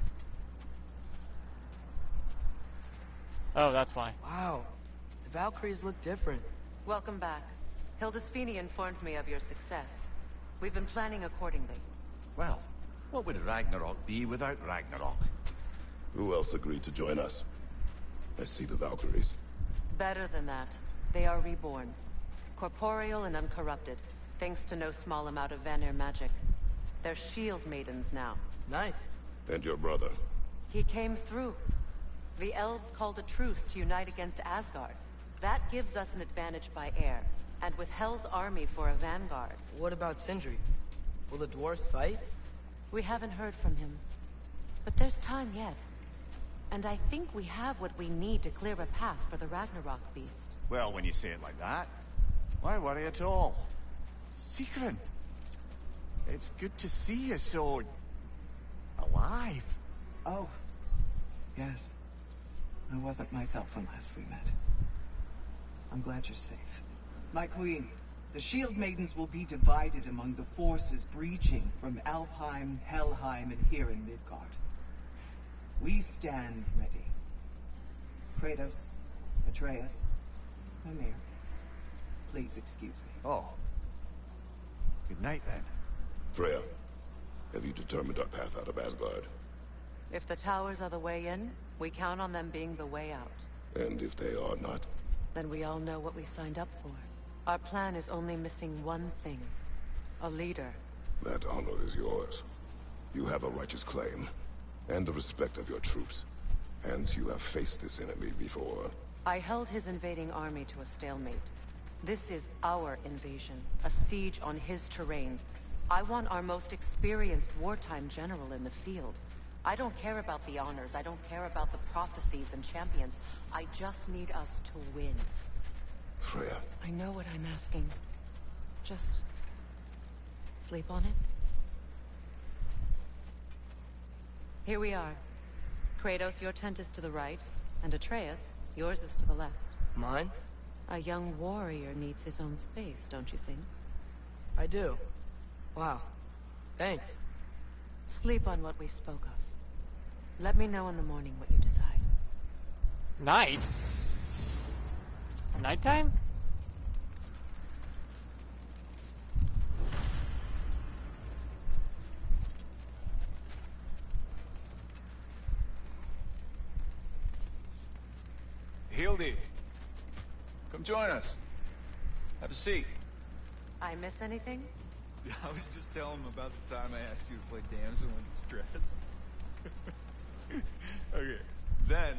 A: Oh, that's why.
B: Wow. The Valkyries look different.
F: Welcome back. Hildisvini informed me of your success. We've been planning accordingly.
C: Well, what would Ragnarok be without Ragnarok?
K: Who else agreed to join us? I see the Valkyries.
F: Better than that. They are reborn. Corporeal and uncorrupted, thanks to no small amount of Vanir magic. They're shield maidens now.
B: Nice.
K: And your brother?
F: He came through. The elves called a truce to unite against Asgard. That gives us an advantage by air, and with Hell's army for a vanguard.
B: What about Sindri? Will the dwarves fight?
F: We haven't heard from him. But there's time yet. And I think we have what we need to clear a path for the Ragnarok beast.
C: Well, when you say it like that, why worry at all? Sigrun! It's good to see you so... alive.
M: Oh. Yes. I wasn't myself when last we met. I'm glad you're safe. My queen, the Shield Maidens will be divided among the forces breaching from Alfheim, Helheim, and here in Midgard. We stand ready. Kratos, Atreus, Mimir, please excuse me.
C: Oh. Good night, then.
K: Freya, have you determined our path out of Asgard?
F: If the towers are the way in, we count on them being the way out.
K: And if they are not?
F: Then we all know what we signed up for. Our plan is only missing one thing. A leader.
K: That honor is yours. You have a righteous claim, and the respect of your troops. And you have faced this enemy before.
F: I held his invading army to a stalemate. This is our invasion, a siege on his terrain. I want our most experienced wartime general in the field. I don't care about the honors, I don't care about the prophecies and champions. I just need us to win.
K: Freya.
F: I know what I'm asking. Just... sleep on it? Here we are. Kratos, your tent is to the right, and Atreus, yours is to the left.
B: Mine?
F: A young warrior needs his own space, don't you think?
B: I do. Wow. Thanks.
F: Sleep on what we spoke of. Let me know in the morning what you decide.
A: Night? It's nighttime?
G: Hildy, come join us. Have a seat.
F: I miss anything?
G: I was just telling him about the time I asked you to play damsel in distress. Okay, then,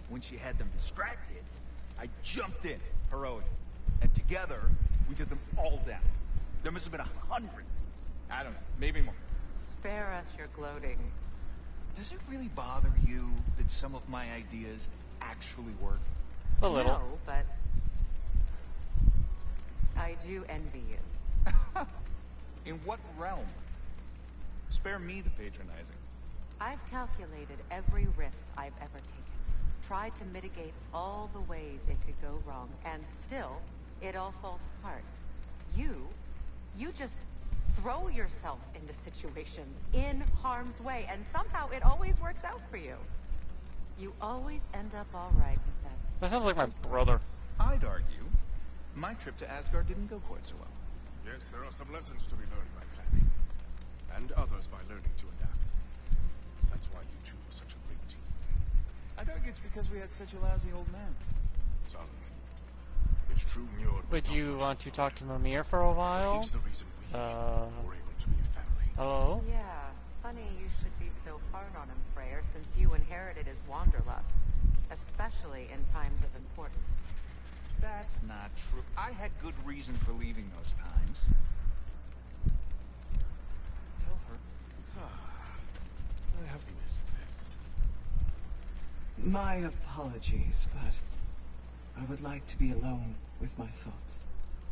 G: when she had them distracted, I jumped in, heroic, and together we took them all down. There must have been 100. I don't know, maybe more.
F: Spare us your gloating.
G: Does it really bother you that some of my ideas actually work?
A: A little.
F: No, but I do envy you.
G: In what realm? Spare me the patronizing.
F: I've calculated every risk I've ever taken. Tried to mitigate all the ways it could go wrong, and still, it all falls apart. You just throw yourself into situations in harm's way, and somehow it always works out for you. You always end up all right with that.
A: That sounds like my brother.
G: I'd argue my trip to Asgard didn't go quite so well.
H: Yes, there are some lessons to be learned by planning, and others by learning to adapt. That's why you choose such a great team.
G: I'd argue it's because we had such a lousy old man.
H: Son, it's true Njord was
A: Would
H: not
A: you
H: much
A: want to
H: more,
A: talk to Mimir for a
H: but
A: while?
H: he's the reason we were able to be a family.
A: Hello?
F: Yeah, funny you should be so hard on him, Freyr, since you inherited his wanderlust. Especially in times of importance.
G: That's not true. I had good reason for leaving those times. Tell her.
H: I have missed this.
M: My apologies, but I would like to be alone with my thoughts.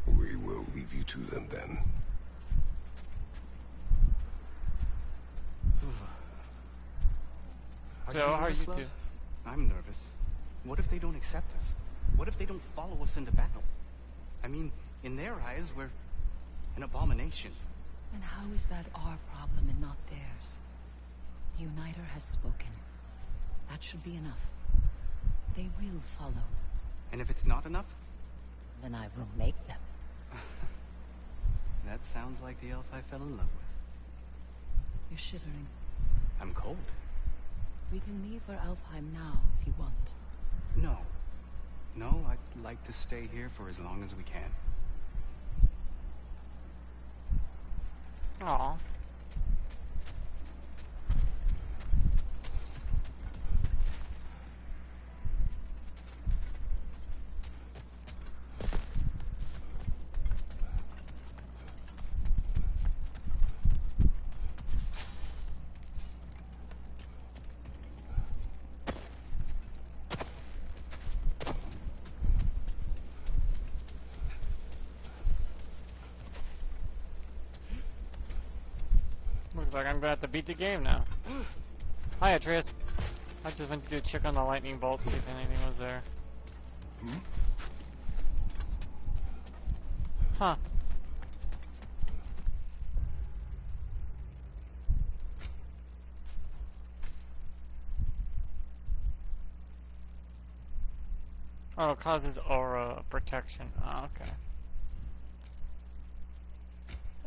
K: We will leave you to them then.
A: So, how are you two?
N: I'm nervous. What if they don't accept us? What if they don't follow us into battle? I mean, in their eyes, we're an abomination.
O: And how is that our problem and not theirs? The Uniter has spoken. That should be enough. They will follow.
N: And if it's not enough?
O: Then I will make them.
N: That sounds like the elf I fell in love with.
O: You're shivering.
N: I'm cold.
O: We can leave for Alfheim now if you want.
N: No. No, I'd like to stay here for as long as we can.
A: Aw. Looks like I'm gonna have to beat the game now. Hi, Atreus. I just went to do a check on the lightning bolt, see if anything was there. Huh. Oh, it causes aura protection. Oh, okay.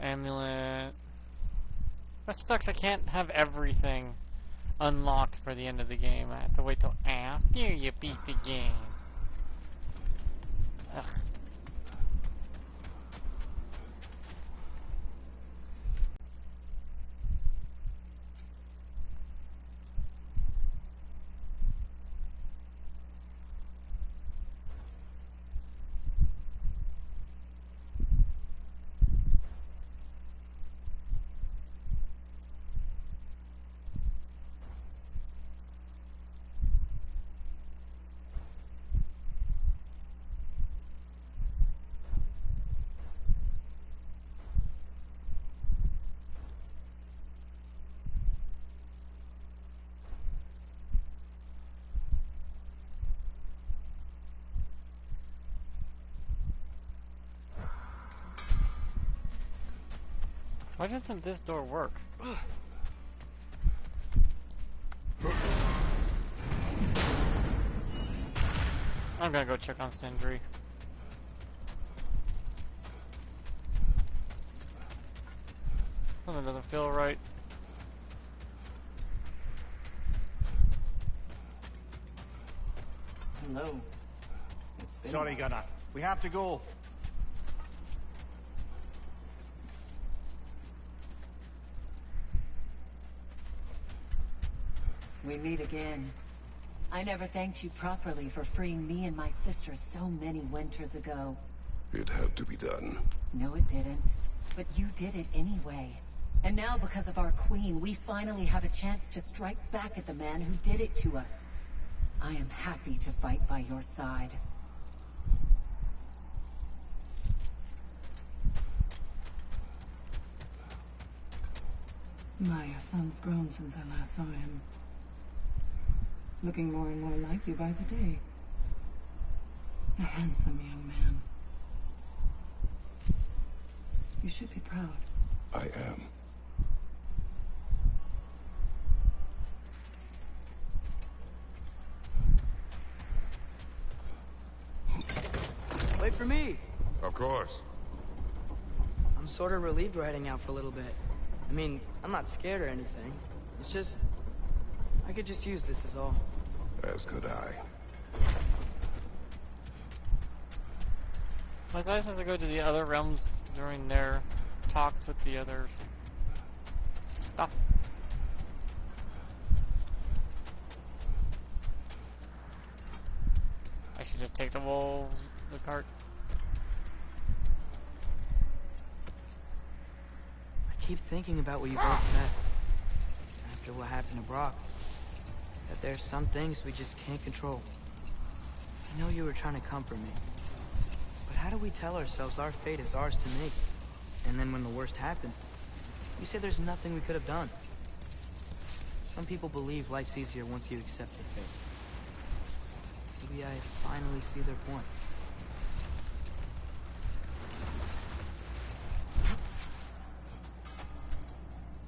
A: Amulet. That sucks, I can't have everything unlocked for the end of the game. I have to wait till after you beat the game. Ugh. Why doesn't this door work? I'm gonna go check on Sindri. Something doesn't feel right.
M: Hello.
C: Sorry, Gunnar. We have to go.
O: We meet again. I never thanked you properly for freeing me and my sister so many winters ago.
K: It had to be done.
O: No, it didn't. But you did it anyway. And now, because of our queen, we finally have a chance to strike back at the man who did it to us. I am happy to fight by your side.
P: My, your son's grown since I last saw him. Looking more and more like you by the day. A handsome young man. You should be proud.
K: I am.
B: Wait for me.
D: Of course.
B: I'm sort of relieved we're heading out for a little bit. I mean, I'm not scared or anything. It's just... I could just use this is all.
K: As could I.
A: Was I supposed to go to the other realms during their talks with the others? Stuff. I should just take the wolves, the cart.
B: I keep thinking about what you both said. After what happened to Brock. That there's some things we just can't control. I know you were trying to comfort me. But how do we tell ourselves our fate is ours to make? And then when the worst happens, you say there's nothing we could have done. Some people believe life's easier once you accept your fate. Maybe I finally see their point.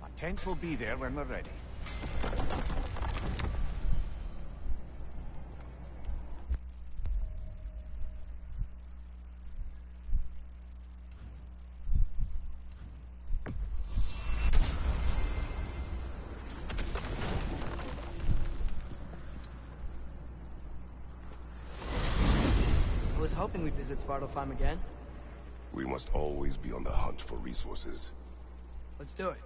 C: Our tents will be there when we're ready.
B: hoping we'd visit Svartalfheim again.
K: We must always be on the hunt for resources.
B: Let's do it.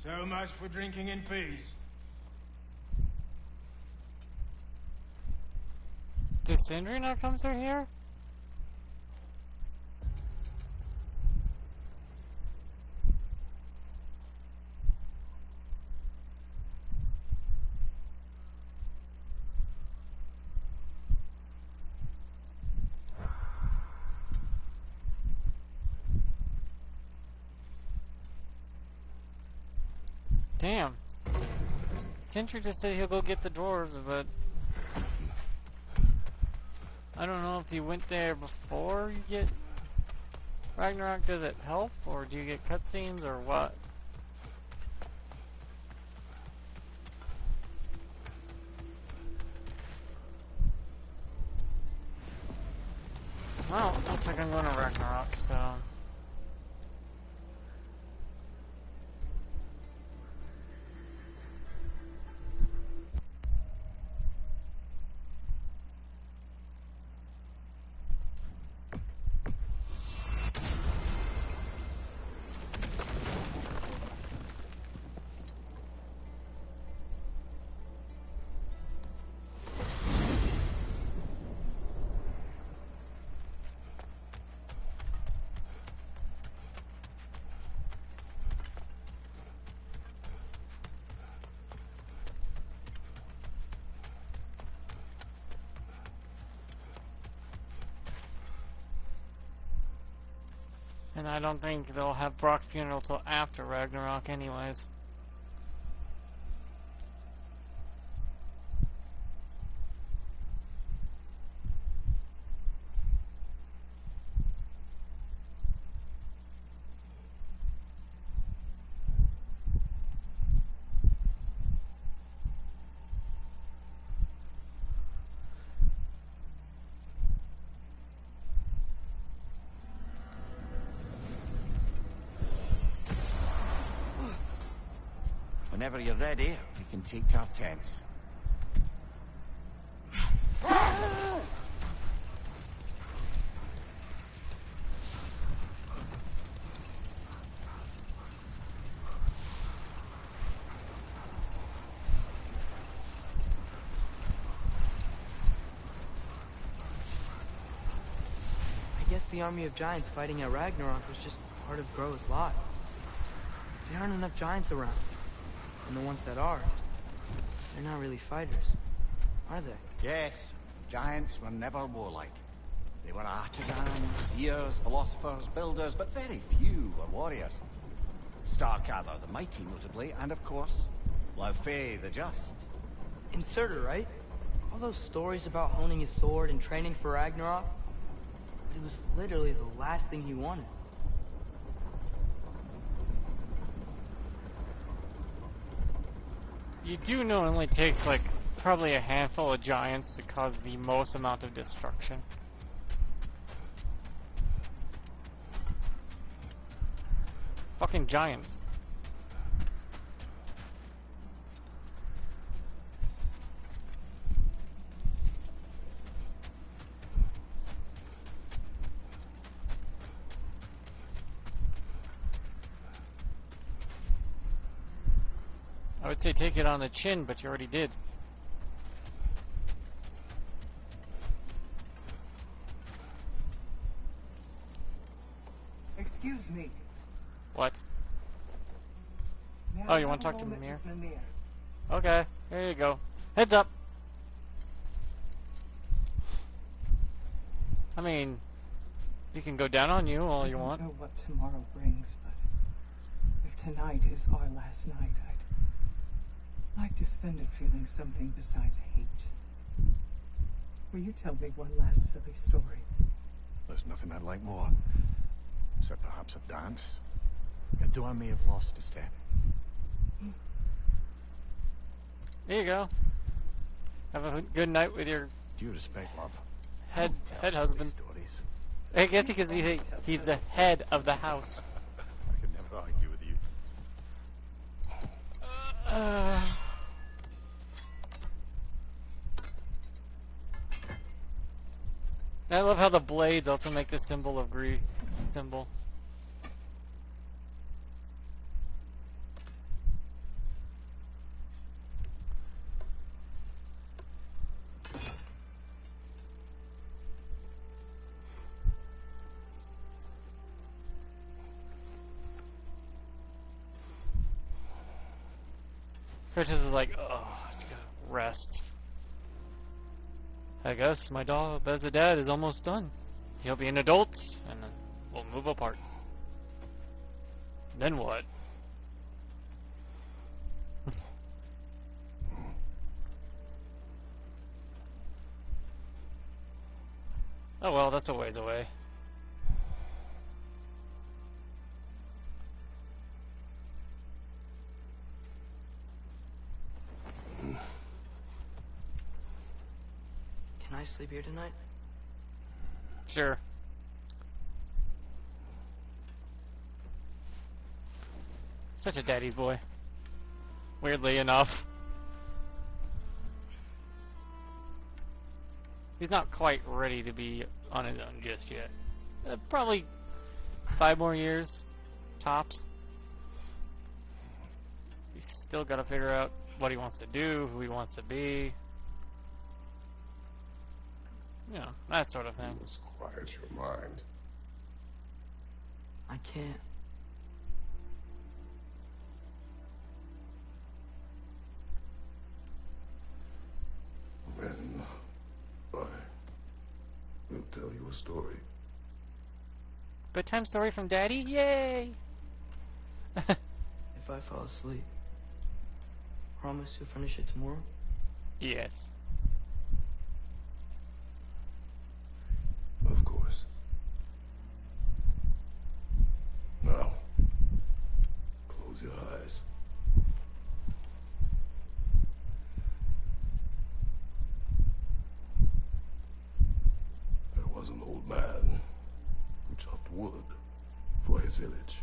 J: So much for drinking in peace.
A: Does Sindri not come through here? Damn. Sentry just said he'll go get the dwarves, but I don't know if you went there before you get Ragnarok. Does it help, or do you get cutscenes, or what? Well, looks like I'm going to Ragnarok, so... And I don't think they'll have Brock's funeral till after Ragnarok anyways.
C: Whenever you're ready, we can take to our tents.
B: I guess the army of giants fighting at Ragnarok was just part of Groa's lot. There aren't enough giants around. And the ones that are, they're not really fighters, are they?
C: Yes, giants were never warlike. They were artisans, seers, philosophers, builders, but very few were warriors. Starkadr the Mighty, notably, and of course, Laufey the Just.
B: And Surtur, right? All those stories about honing his sword and training for Ragnarok, it was literally the last thing he wanted.
A: You do know it only takes, like, probably a handful of giants to cause the most amount of destruction. Fucking giants. I would say take it on the chin, but you already did.
M: Excuse me.
A: What?
M: May
A: Oh,
M: I
A: you
M: have
A: want to
M: a
A: talk to
M: moment
A: Mimir?
M: with Mimir?
A: Okay, there you go. Heads up. I mean, you can go down on you all you want.
M: I don't know what tomorrow brings, but if tonight is our last night, I'd like to spend it feeling something besides hate. Will you tell me one last silly story?
C: There's nothing I'd like more. Except perhaps a dance. Though I may have lost a step.
A: There you go. Have a good night with your
C: Due respect, love.
A: head
C: Tell
A: husband.
C: silly stories.
A: I guess because he's the head of the house.
C: I could never argue with you.
A: I love how the blades also make the symbol of Greek symbol. Kratos is like, oh, I just gotta rest. I guess my job as a dad is almost done. He'll be an adult, and then we'll move apart. Then what? Oh well, that's a ways away.
B: Can I sleep here tonight?
A: Sure. Such a daddy's boy. Weirdly enough. He's not quite ready to be on his own just yet. Probably 5 more years, tops. He's still got to figure out what he wants to do, who he wants to be. You know, that sort of thing.
K: You must quiet your mind.
B: I can't.
K: Then I will tell you a story.
A: Bedtime story from Daddy? Yay!
B: If I fall asleep, promise to finish it tomorrow?
A: Yes.
K: Of course. Now, close your eyes. There was an old man who chopped wood for his village.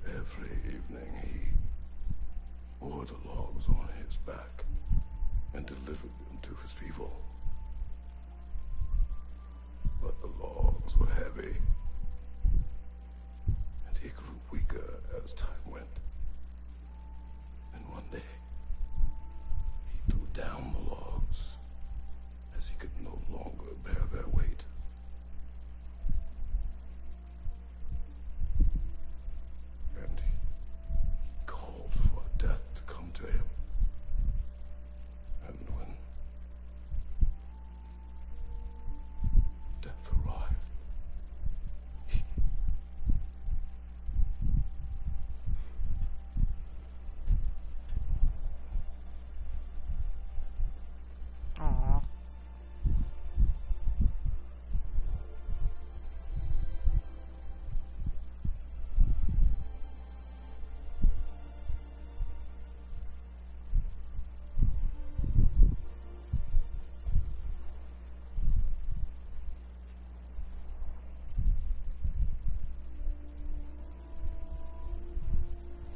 K: Every evening he bore the logs on his back and delivered them to his people. But the logs were heavy, and he grew weaker as time went. And one day, he threw down the logs as he could no longer bear their weight. And he called for death to come to him. And when death arrived,
A: Aww.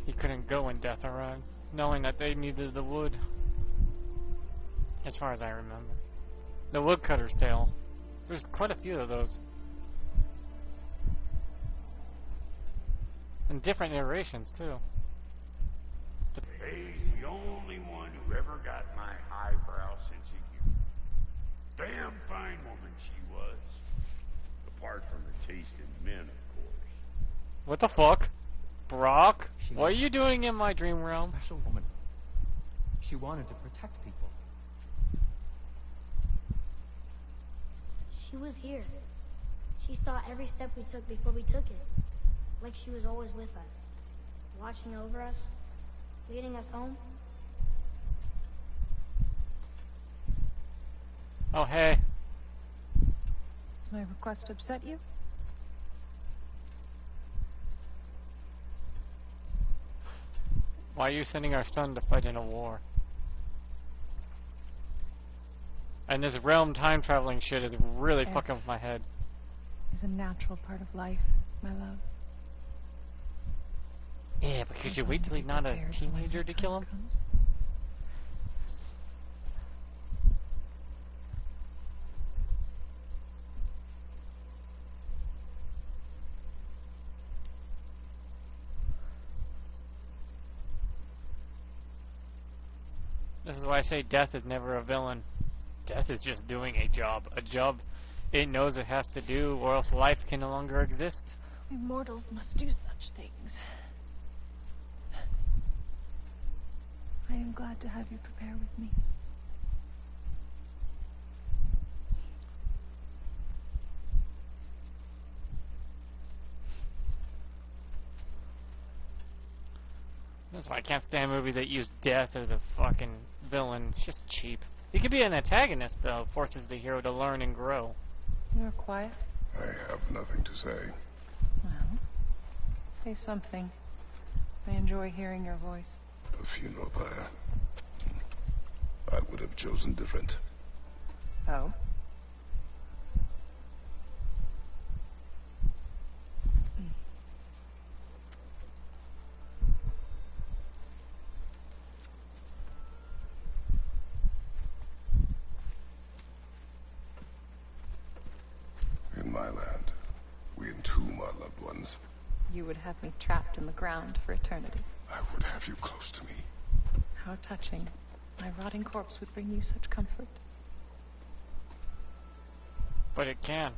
A: He couldn't go when death arrived, knowing that they needed the wood. As far as I remember. The woodcutter's tale. There's quite a few of those. And different iterations, too.
Q: ever got my highbrow sense of humor. Damn fine woman she was. Apart from her taste in men, of course.
A: What the fuck? Brock? What are you doing in my dream realm?
R: Special woman. She wanted to protect people.
S: She was here. She saw every step we took before we took it. Like she was always with us. Watching over us. Leading us home.
A: Oh, hey.
P: Does my request upset you?
A: Why are you sending our son to fight in a war? And this realm time traveling shit is really fucking with my head.
P: Is a natural part of life, my love.
A: Yeah, but could you wait till he's not a teenager to kill him? This is why I say death is never a villain. Death is just doing a job. A job it knows it has to do, or else life can no longer exist.
P: We mortals must do such things. I am glad to have you prepare with me.
A: That's why I can't stand movies that use death as a fucking villain. It's just cheap. He could be an antagonist, though. Forces the hero to learn and grow.
P: You're quiet.
K: I have nothing to say.
P: Well, say something. I enjoy hearing your voice.
K: A funeral pyre. I would have chosen different.
P: Oh?
K: In my land, we entomb our loved ones.
P: You would have me trapped in the ground for eternity.
K: I would have you close to me.
P: How touching. My rotting corpse would bring you such comfort.
A: But it can.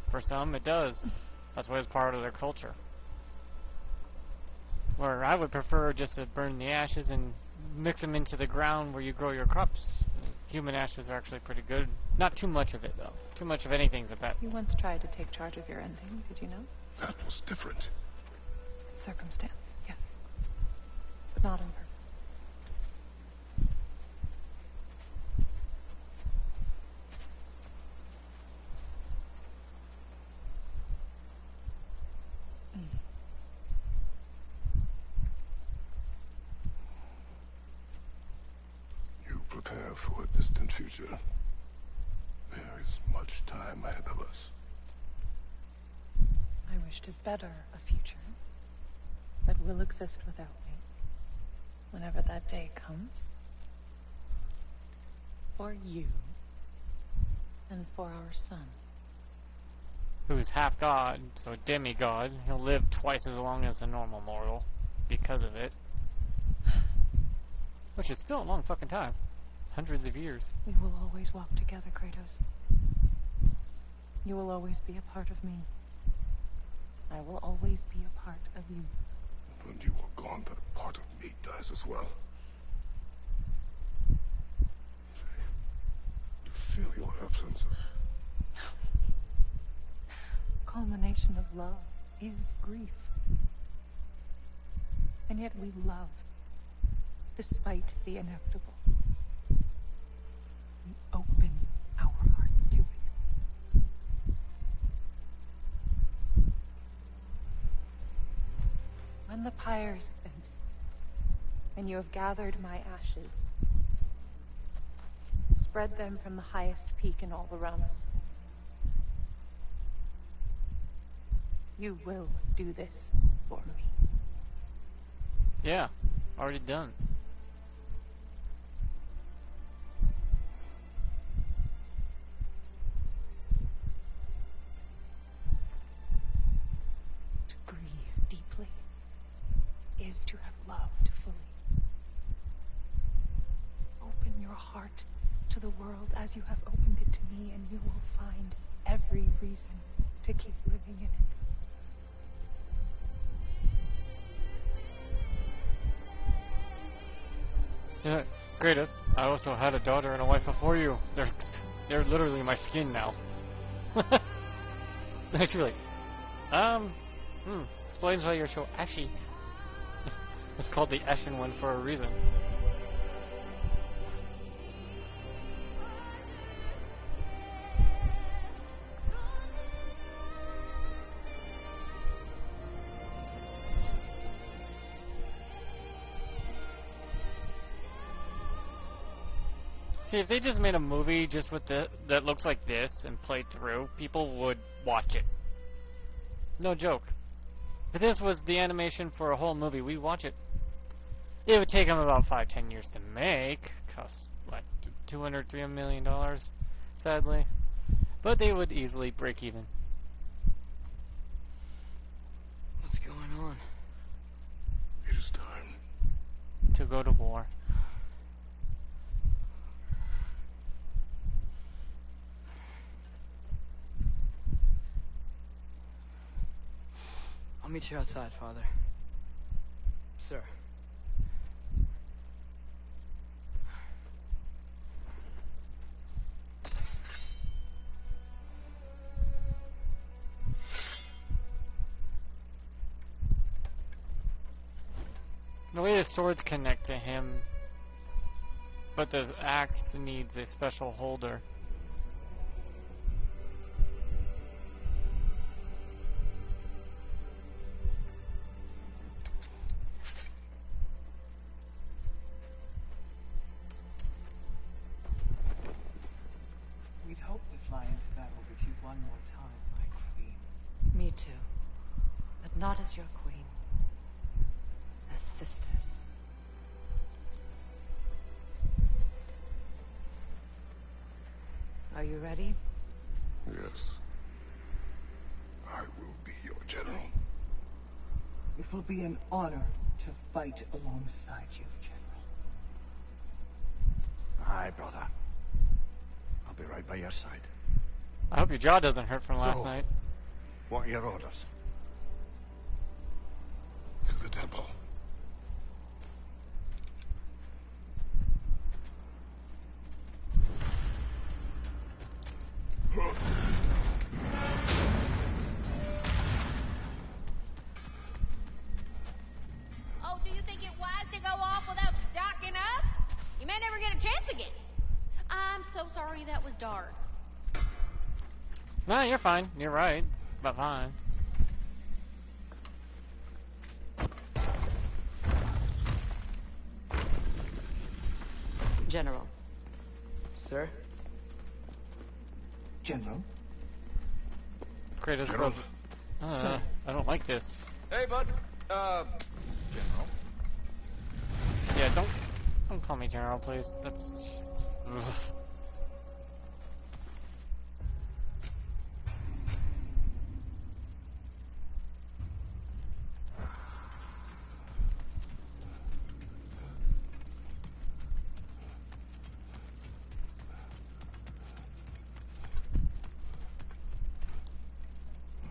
A: For some, it does. That's why it's part of their culture. Where I would prefer just to burn the ashes and mix them into the ground where you grow your crops. Human ashes are actually pretty good. Not too much of it, though. Too much of anything's a bad.
P: You once tried to take charge of your ending, did you know?
K: That was different.
P: Circumstance, yes. But not on purpose.
K: You prepare for a distant future. There is much time ahead of us.
P: I wish to better a future that will exist without me, whenever that day comes. For you, and for our son.
A: Who's half god, so a demigod. He'll live twice as long as a normal mortal because of it. Which is still a long fucking time. Hundreds of years.
P: We will always walk together, Kratos. You will always be a part of me. I will always be a part of you.
K: When you are gone, that part of me dies as well. To feel your absence.
P: Culmination of love is grief. And yet we love, despite the inevitable. We open our hearts to it. When the pyre is spent, and you have gathered my ashes, spread them from the highest peak in all the realms. You will do this for me.
A: Yeah, already done.
P: To grieve deeply is to have loved fully. heart to the world as you have opened it to me, and you will find every reason to keep living in it.
A: Yeah, greatest. I also had a daughter and a wife before you. They're literally my skin now. Actually, explains why your show Ashy. It's called the Ashen One for a reason. See, if they just made a movie just with that looks like this and played through, people would watch it. No joke. If this was the animation for a whole movie, we'd watch it. It would take them about 5-10 years to make. Cost, what, $200-300 million, sadly. But they would easily break even.
B: What's going on?
K: It is time
A: to go to war.
B: I'll meet you outside, Father. Sir.
A: The way the swords connect to him, but the axe needs a special holder.
M: We'd hoped to fly into battle with you one more time, my queen.
F: Me too. But not as your queen. As sisters. Are you ready?
K: Yes. I will be your general.
M: It will be an honor to fight alongside you, General.
C: Aye, brother. I'll be right by your side.
A: I hope your jaw doesn't hurt from last night.
C: What are your orders?
K: To the temple.
I: Oh, do you think it wise to go off without stocking up? You may never get a chance again. I'm so sorry that was dark.
A: No, you're fine. You're right. But fine.
F: General.
B: Sir?
M: General?
A: Kratos
C: General.
A: I don't like this.
G: Hey, bud. General.
A: Yeah, don't call me General, please. That's just... Ugh.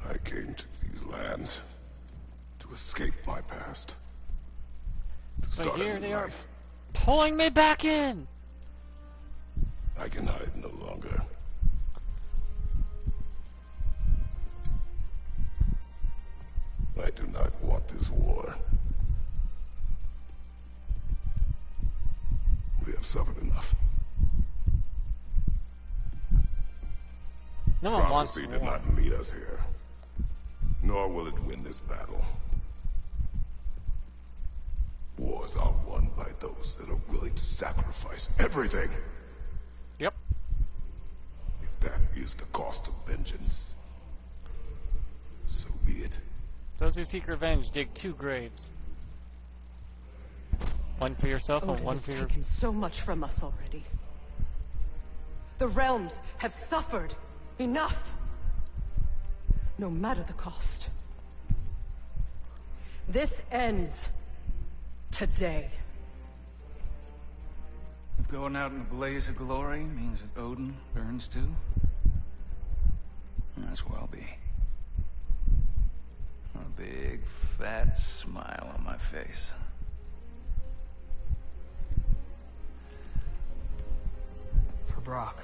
K: I came to these lands to escape my past. To
A: But
K: start
A: here
K: a new
A: they are
K: life.
A: pulling me back in!
K: I can hide no longer. I do not want this war. We have suffered enough.
A: No one wants
K: Prophecy
A: war.
K: did not lead us here. Nor will it win this battle. Wars are won by those that are willing to sacrifice everything.
A: Yep.
K: If that is the cost of vengeance, so be it.
A: Those who seek revenge dig 2 graves. One for yourself and
T: Odin
A: one
T: has
A: for your...
T: taken so much from us already. The realms have suffered enough. No matter the cost. This ends today.
C: Going out in a blaze of glory means that Odin burns too? That's where I'll be. A big, fat smile on my face.
B: For Brock.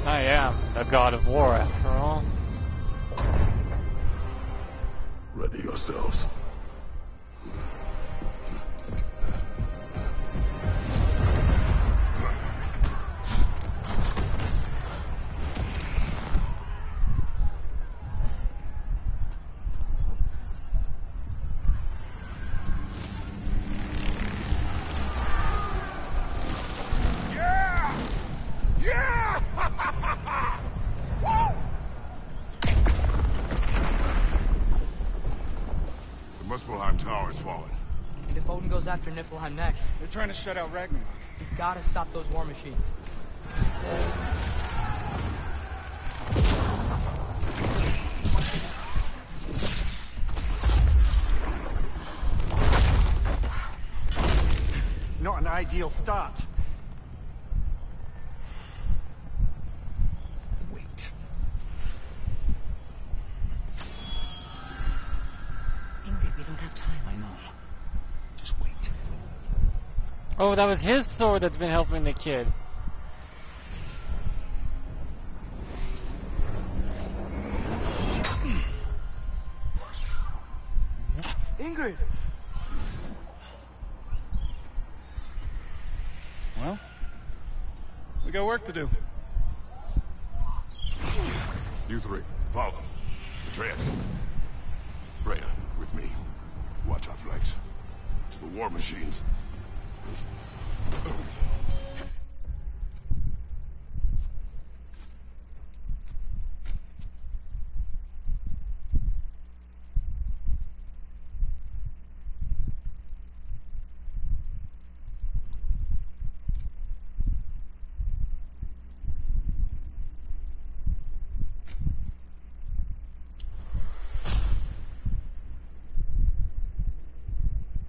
A: I am the god of war, after all.
K: Ready yourselves.
B: After Niflheim next.
G: They're trying to shut out Ragnarok.
B: We've got to stop those war machines.
C: Not an ideal start.
M: Wait.
T: Ingrid, we don't have time.
M: I know. Just wait.
A: Oh, that was his sword that's been helping the kid.
B: Ingrid!
G: Well, we got work to do.
K: You three, follow. Atreus. Freya, with me. Watch our flanks. To the war machines.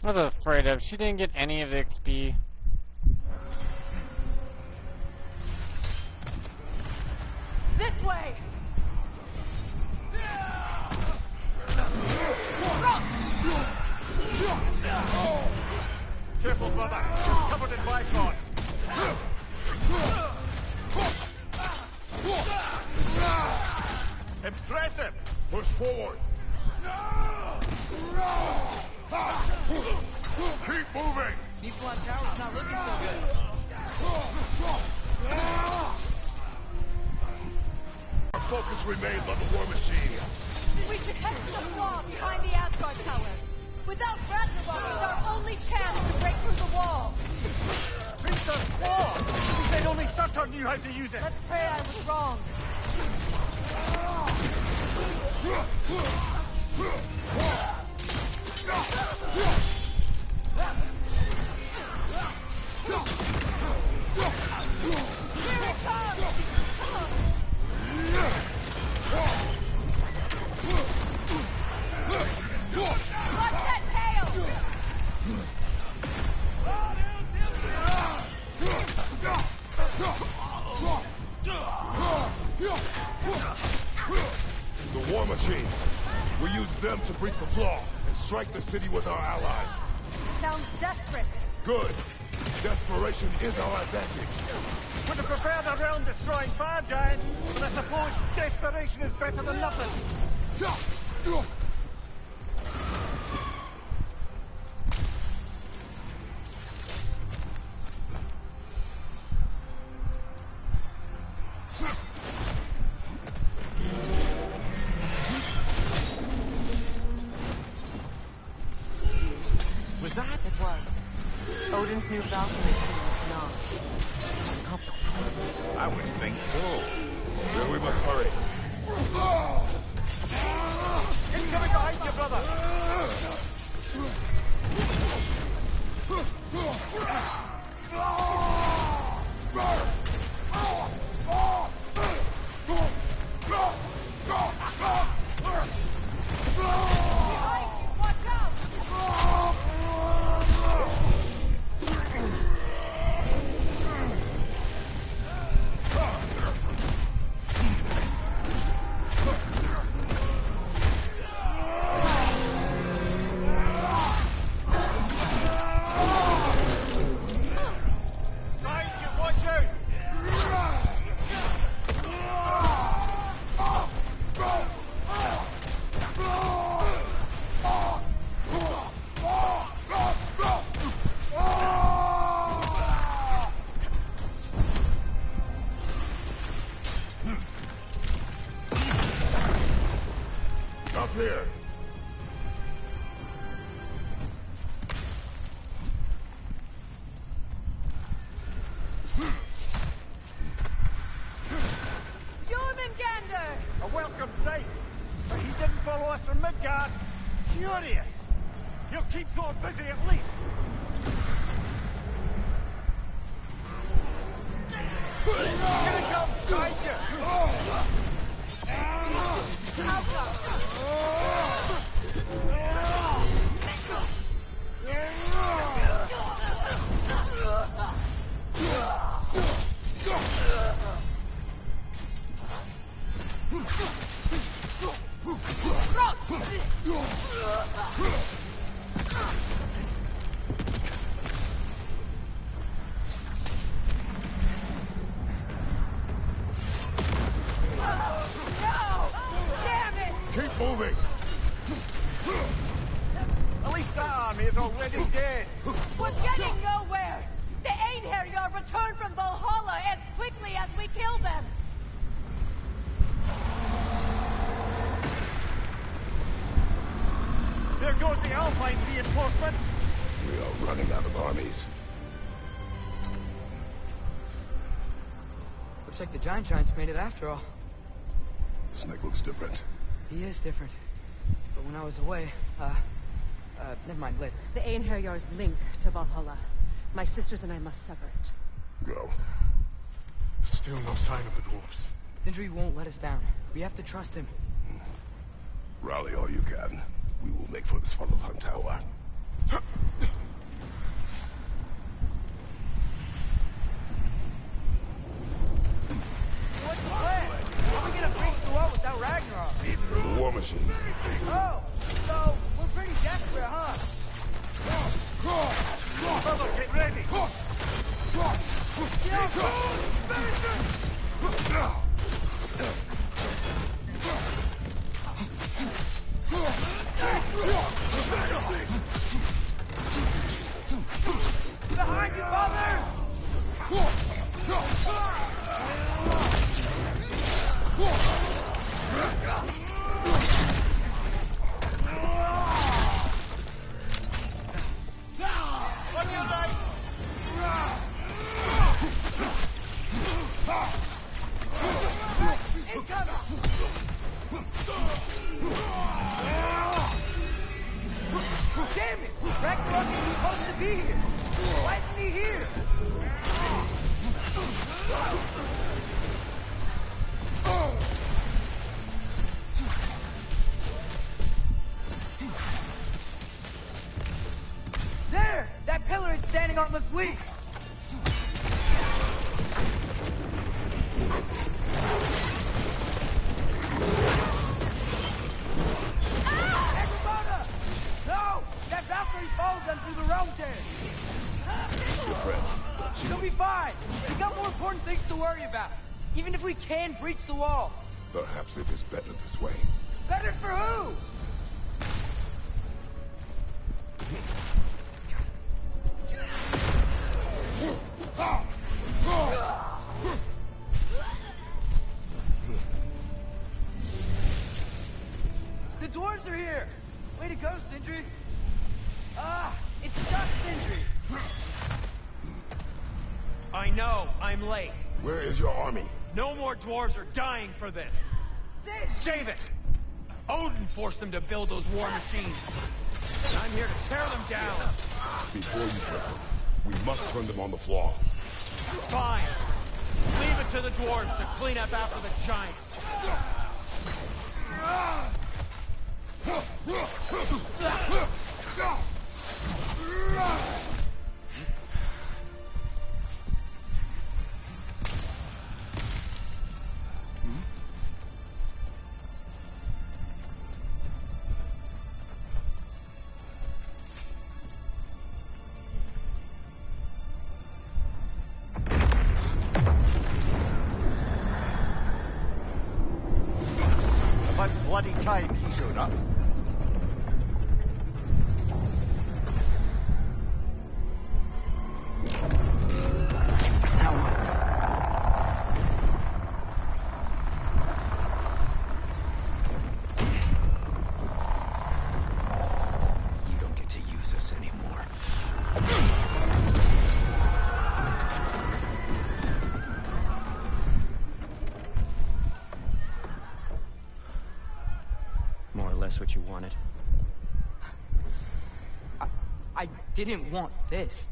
A: I was afraid of. She didn't get any of the XP.
T: This way!
C: Careful, brother. You're covered in bifrost. Impressive.
K: Push forward. Keep moving.
B: Niflheim Tower's not looking so good.
K: Our focus remains on the war machine.
T: We should head to the wall behind the Asgard Tower. Without Ragnarok, it's our only chance to break through the wall.
C: Princess War! He said only Surtur knew how to use it.
T: Let's pray I was wrong. Here it comes! Watch that tail!
K: The war machine. We use them to breach the flaw and strike the city with our allies.
T: Sounds desperate.
D: Good. Desperation is our advantage.
J: Would have preferred a realm-destroying fire giant, but I suppose desperation is better than nothing.
B: Was that?
P: It was. Odin's new balcony was not. Not the one.
D: I would think so. Then we must hurry.
J: Incoming behind you, brother!
D: Here.
J: Jormungandr! A welcome sight. But he didn't follow us from Midgard. Curious. He'll keep Thor busy at least. Here he comes, behind you.
D: Keep moving.
J: At least that army is already dead.
U: We're getting nowhere. The Einherjar return from Valhalla as quickly as we kill them.
J: There goes the Alpine reinforcements.
D: We are running out of armies.
B: Looks like the Giants made it after all.
D: Snake looks different.
B: He is different. But when I was away, never mind, later.
P: The Einherjar's link to Valhalla. My sisters and I must sever it.
D: Go.
H: Still no sign of the dwarves.
B: Sindri won't let us down. We have to trust him.
D: Rally all you can. We will make for the Svalbard Tower.
J: What's the plan? How are we gonna breach the wall without Ragnarok?
D: The war machines.
J: Oh, so we're pretty desperate, huh? Brother, get ready! Behind you, father! On your right! Damn it! Ragnarok is supposed to be here! Why isn't he here? There! That pillar is standing on looks weak! No! That Valkyrie falls them through the realm tear!
K: friend.
B: She'll be fine. We got more important things to worry about. Even if we can breach the wall.
K: Perhaps it is better this way.
B: Better for who? The dwarves are here! Way to go, Sindri! It's stuck, Sindri!
G: I know, I'm late.
K: Where is your army?
G: No more dwarves are dying for this. Save it! Odin forced them to build those war machines. And I'm here to tear them down.
K: Before you break them, we must turn them on the floor.
G: Fine. Leave it to the dwarves to clean up after the giants.
J: About bloody time he showed up.
G: You don't get to use us anymore.
R: More or less what you wanted.
B: I didn't want this.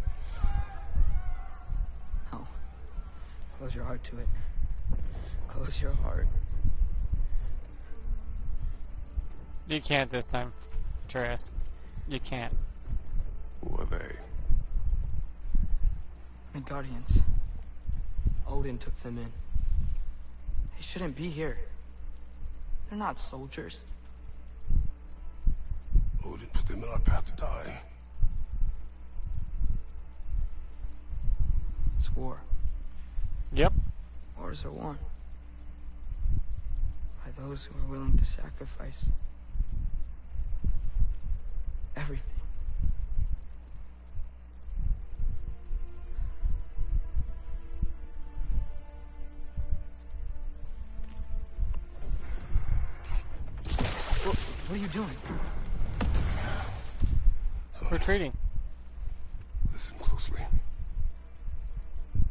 B: No. Close your heart to it. Close your heart.
A: You can't this time, Atreus. You can't.
K: Who are they?
B: Midgardians. Odin took them in. They shouldn't be here. They're not soldiers.
K: Odin put them in our path to die.
B: It's war.
A: Yep.
B: Wars are won by those who are willing to sacrifice everything. What are you doing?
A: Retreating.
K: Listen closely.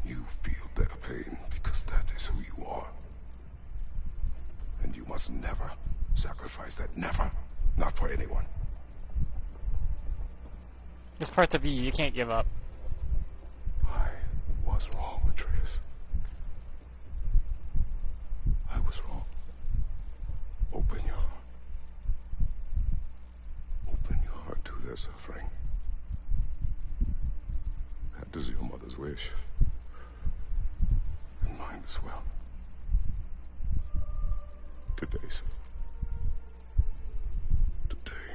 K: You feel their pain because that is who you are. And you must never sacrifice that. Never. Not for anyone.
A: There's parts of you can't give up.
K: I was wrong, Atreus. I was wrong. Open your heart. Open your heart to their suffering. That is your mother's wish. And mine as well. Today's. Today.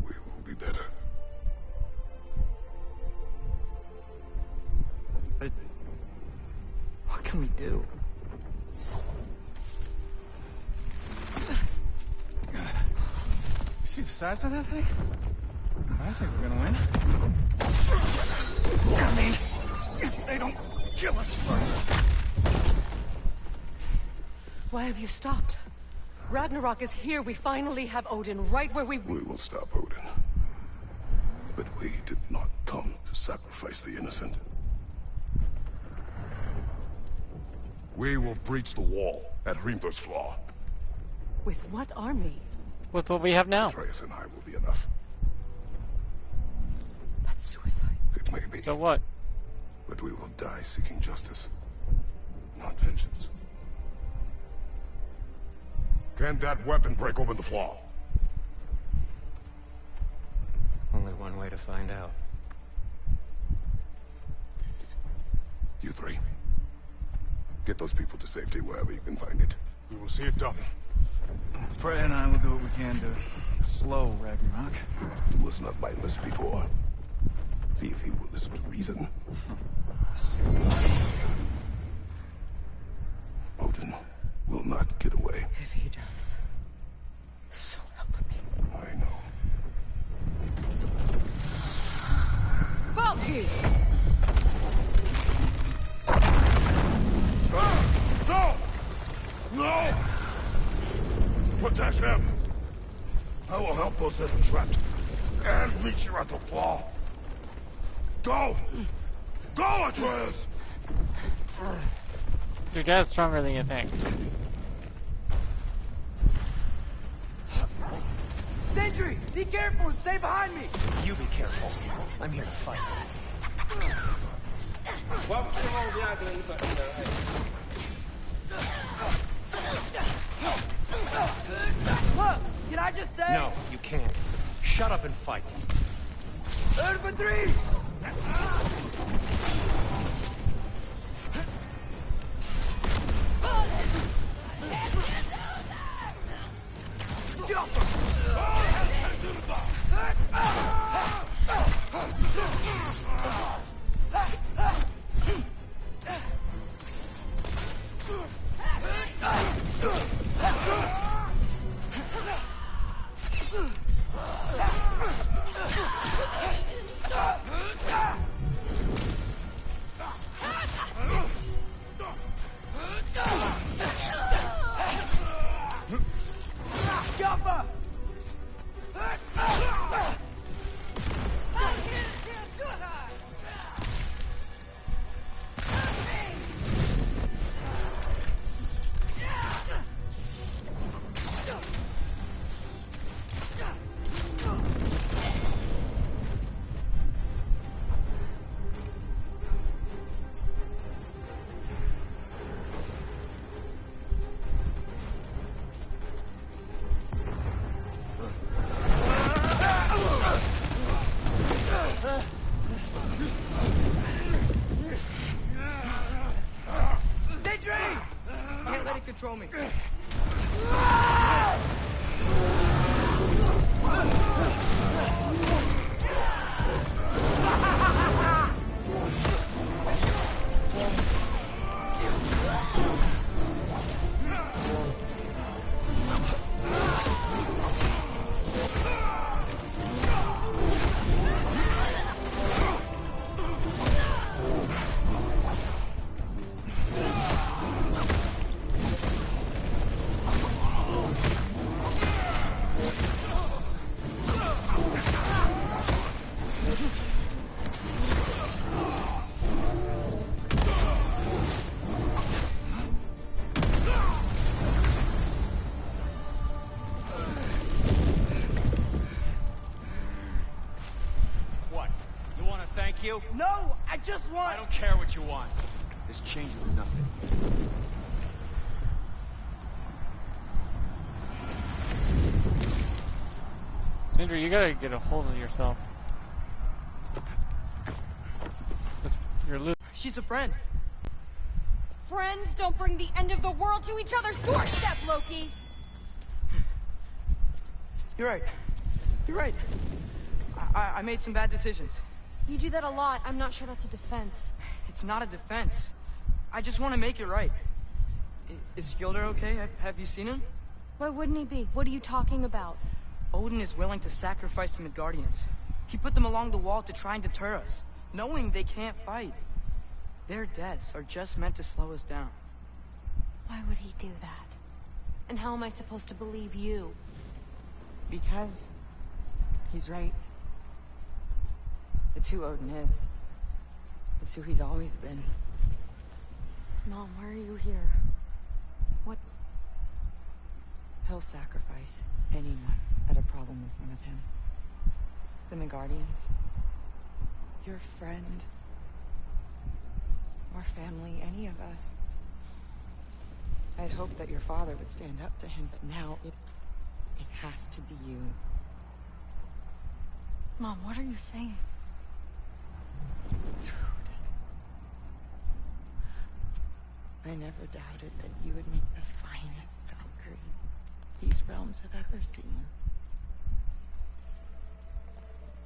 K: We will be better.
B: But what can we do?
G: See the size of that thing? I think we're gonna win. I mean, if they don't kill us first.
T: Why have you stopped? Ragnarok is here. We finally have Odin right where we
K: will stop Odin. But we did not come to sacrifice the innocent. We will breach the wall at Hrimthur's Flaw.
T: With what army?
A: With what we have now.
K: Atreus and I will be enough.
T: That's suicide.
K: It may be.
A: So what?
K: But we will die seeking justice, not vengeance. Can that weapon break open the flaw?
R: Only one way to find out.
K: You three. Get those people to safety wherever you can find it.
H: We will see it done.
G: Freya and I will do what we can to slow Ragnarok.
K: It was not mindless before. See if he will listen to reason. Odin will not get away.
M: If he does, so help me.
K: I know.
M: Valky!
K: No! No! Protect him! I will help those that are trapped. And meet you at the wall. Go! Go, Atreus!
A: Your dad's stronger than you think.
B: Sentry, be careful and stay behind me.
R: You be careful. I'm here to fight.
B: Look, can I just say?
R: No, you can't. Shut up and fight.
B: Infantry! Can't let it control me.
G: You?
B: No, I just want...
G: I don't care what you want. This changes nothing.
A: Sindri, you gotta get a hold of yourself. You're losing.
B: She's a friend.
U: Friends don't bring the end of the world to each other's doorstep, Loki!
B: You're right. You're right. I made some bad decisions.
U: You do that a lot. I'm not sure that's a defense.
B: It's not a defense. I just want to make it right. Is Skilder okay? Have you seen him?
U: Why wouldn't he be? What are you talking about?
B: Odin is willing to sacrifice the Midgardians. He put them along the wall to try and deter us, knowing they can't fight. Their deaths are just meant to slow us down.
U: Why would he do that? And how am I supposed to believe you?
M: Because he's right. It's who Odin is. It's who he's always been.
U: Mom, why are you here? What?
M: He'll sacrifice anyone at a problem in front of him. The Midgardians. Your friend. Our family, any of us. I'd hoped that your father would stand up to him, but now it has to be you.
U: Mom, what are you saying?
M: I never doubted that you would make the finest Valkyrie these realms have ever seen.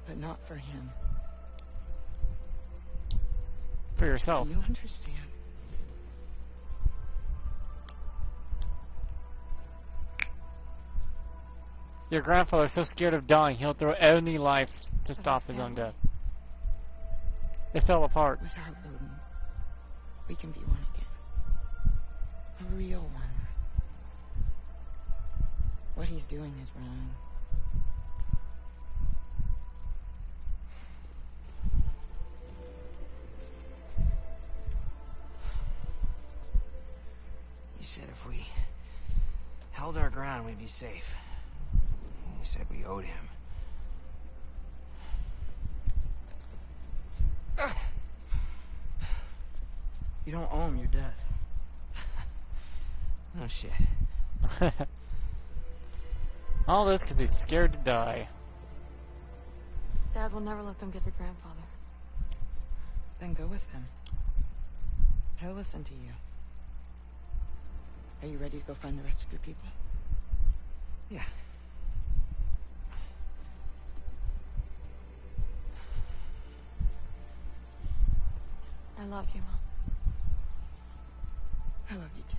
M: But not for him.
A: For yourself.
M: You understand.
A: Your grandfather's so scared of dying, he'll throw any life to stop his own death. It fell apart.
M: Without Odin, we can be one again. A real one. What he's doing is wrong.
B: You said if we held our ground, we'd be safe. You said we owed him. You don't owe him your death. No shit.
A: All this because he's scared to die.
P: Dad will never let them get your grandfather.
M: Then go with him. He'll listen to you. Are you ready to go find the rest of your people?
B: Yeah.
P: I love you, Mom.
M: I love you too.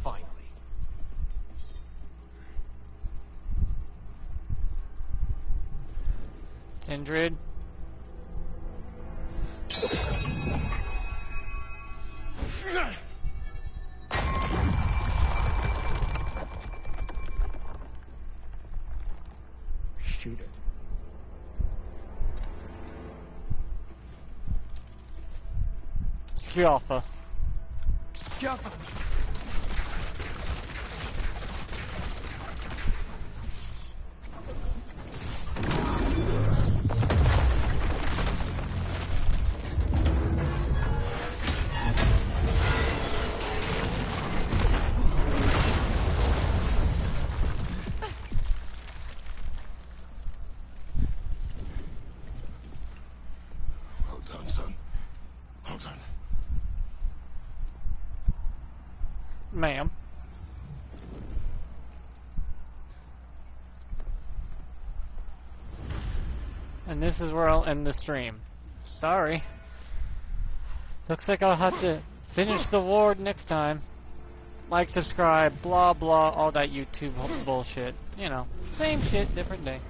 B: Finally.
A: Sindrid.
B: Shoot it.
A: Skjolfa.
B: Skjolfa.
K: Well done, son. Well done.
A: Ma'am. And this is where I'll end the stream. Sorry. Looks like I'll have to finish the ward next time. Like, subscribe, blah blah, all that YouTube bullshit. You know, same shit, different day.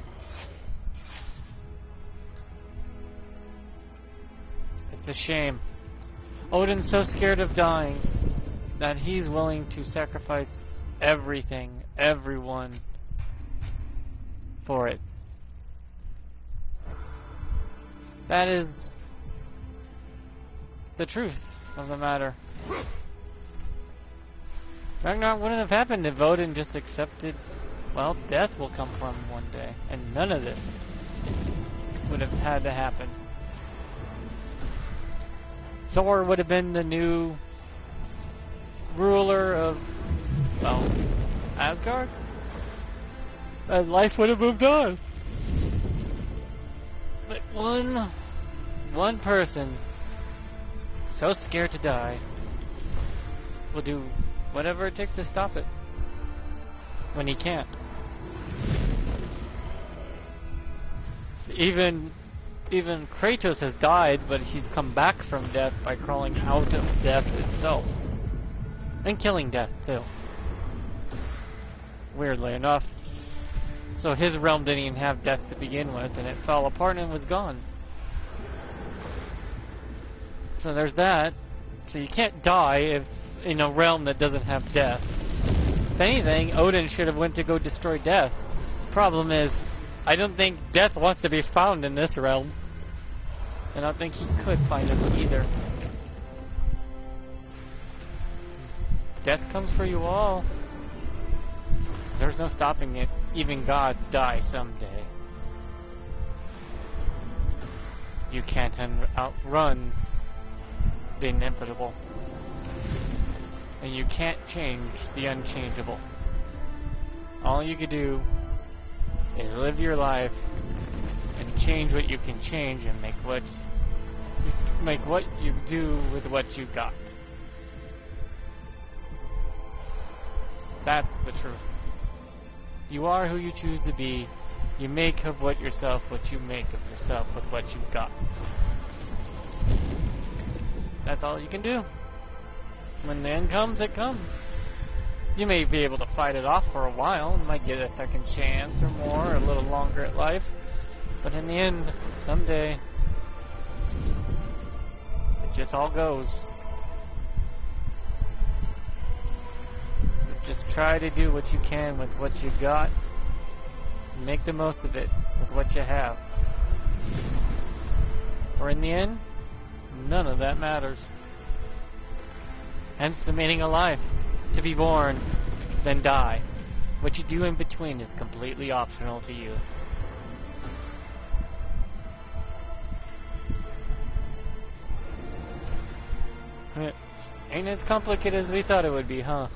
A: It's a shame. Odin's so scared of dying that he's willing to sacrifice everything, everyone, for it. That is the truth of the matter. Ragnarok wouldn't have happened if Odin just accepted, well, death will come from him one day, and none of this would have had to happen. Thor would have been the new ruler of, well, Asgard? And life would have moved on. But one person so scared to die will do whatever it takes to stop it when he can't. Even Kratos has died, but he's come back from death by crawling out of death itself. And killing death, too. Weirdly enough. So his realm didn't even have death to begin with, and it fell apart and was gone. So there's that. So you can't die if in a realm that doesn't have death. If anything, Odin should have went to go destroy death. Problem is, I don't think death wants to be found in this realm. And I don't think he could find him either. Death comes for you all. There's no stopping it. Even gods die someday. You can't outrun the inevitable. And you can't change the unchangeable. All you can do is live your life and change what you can change and make what you do with what you got. That's the truth. You are who you choose to be. You make of what yourself what you make of yourself with what you've got. That's all you can do. When the end comes, it comes. You may be able to fight it off for a while. You might get a second chance or more, or a little longer at life. But in the end, someday, it just all goes. So just try to do what you can with what you got. Make the most of it with what you have. For in the end, none of that matters. Hence the meaning of life. To be born, then die. What you do in between is completely optional to you. Ain't as complicated as we thought it would be, huh?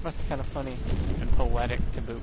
A: That's kind of funny and poetic to boot.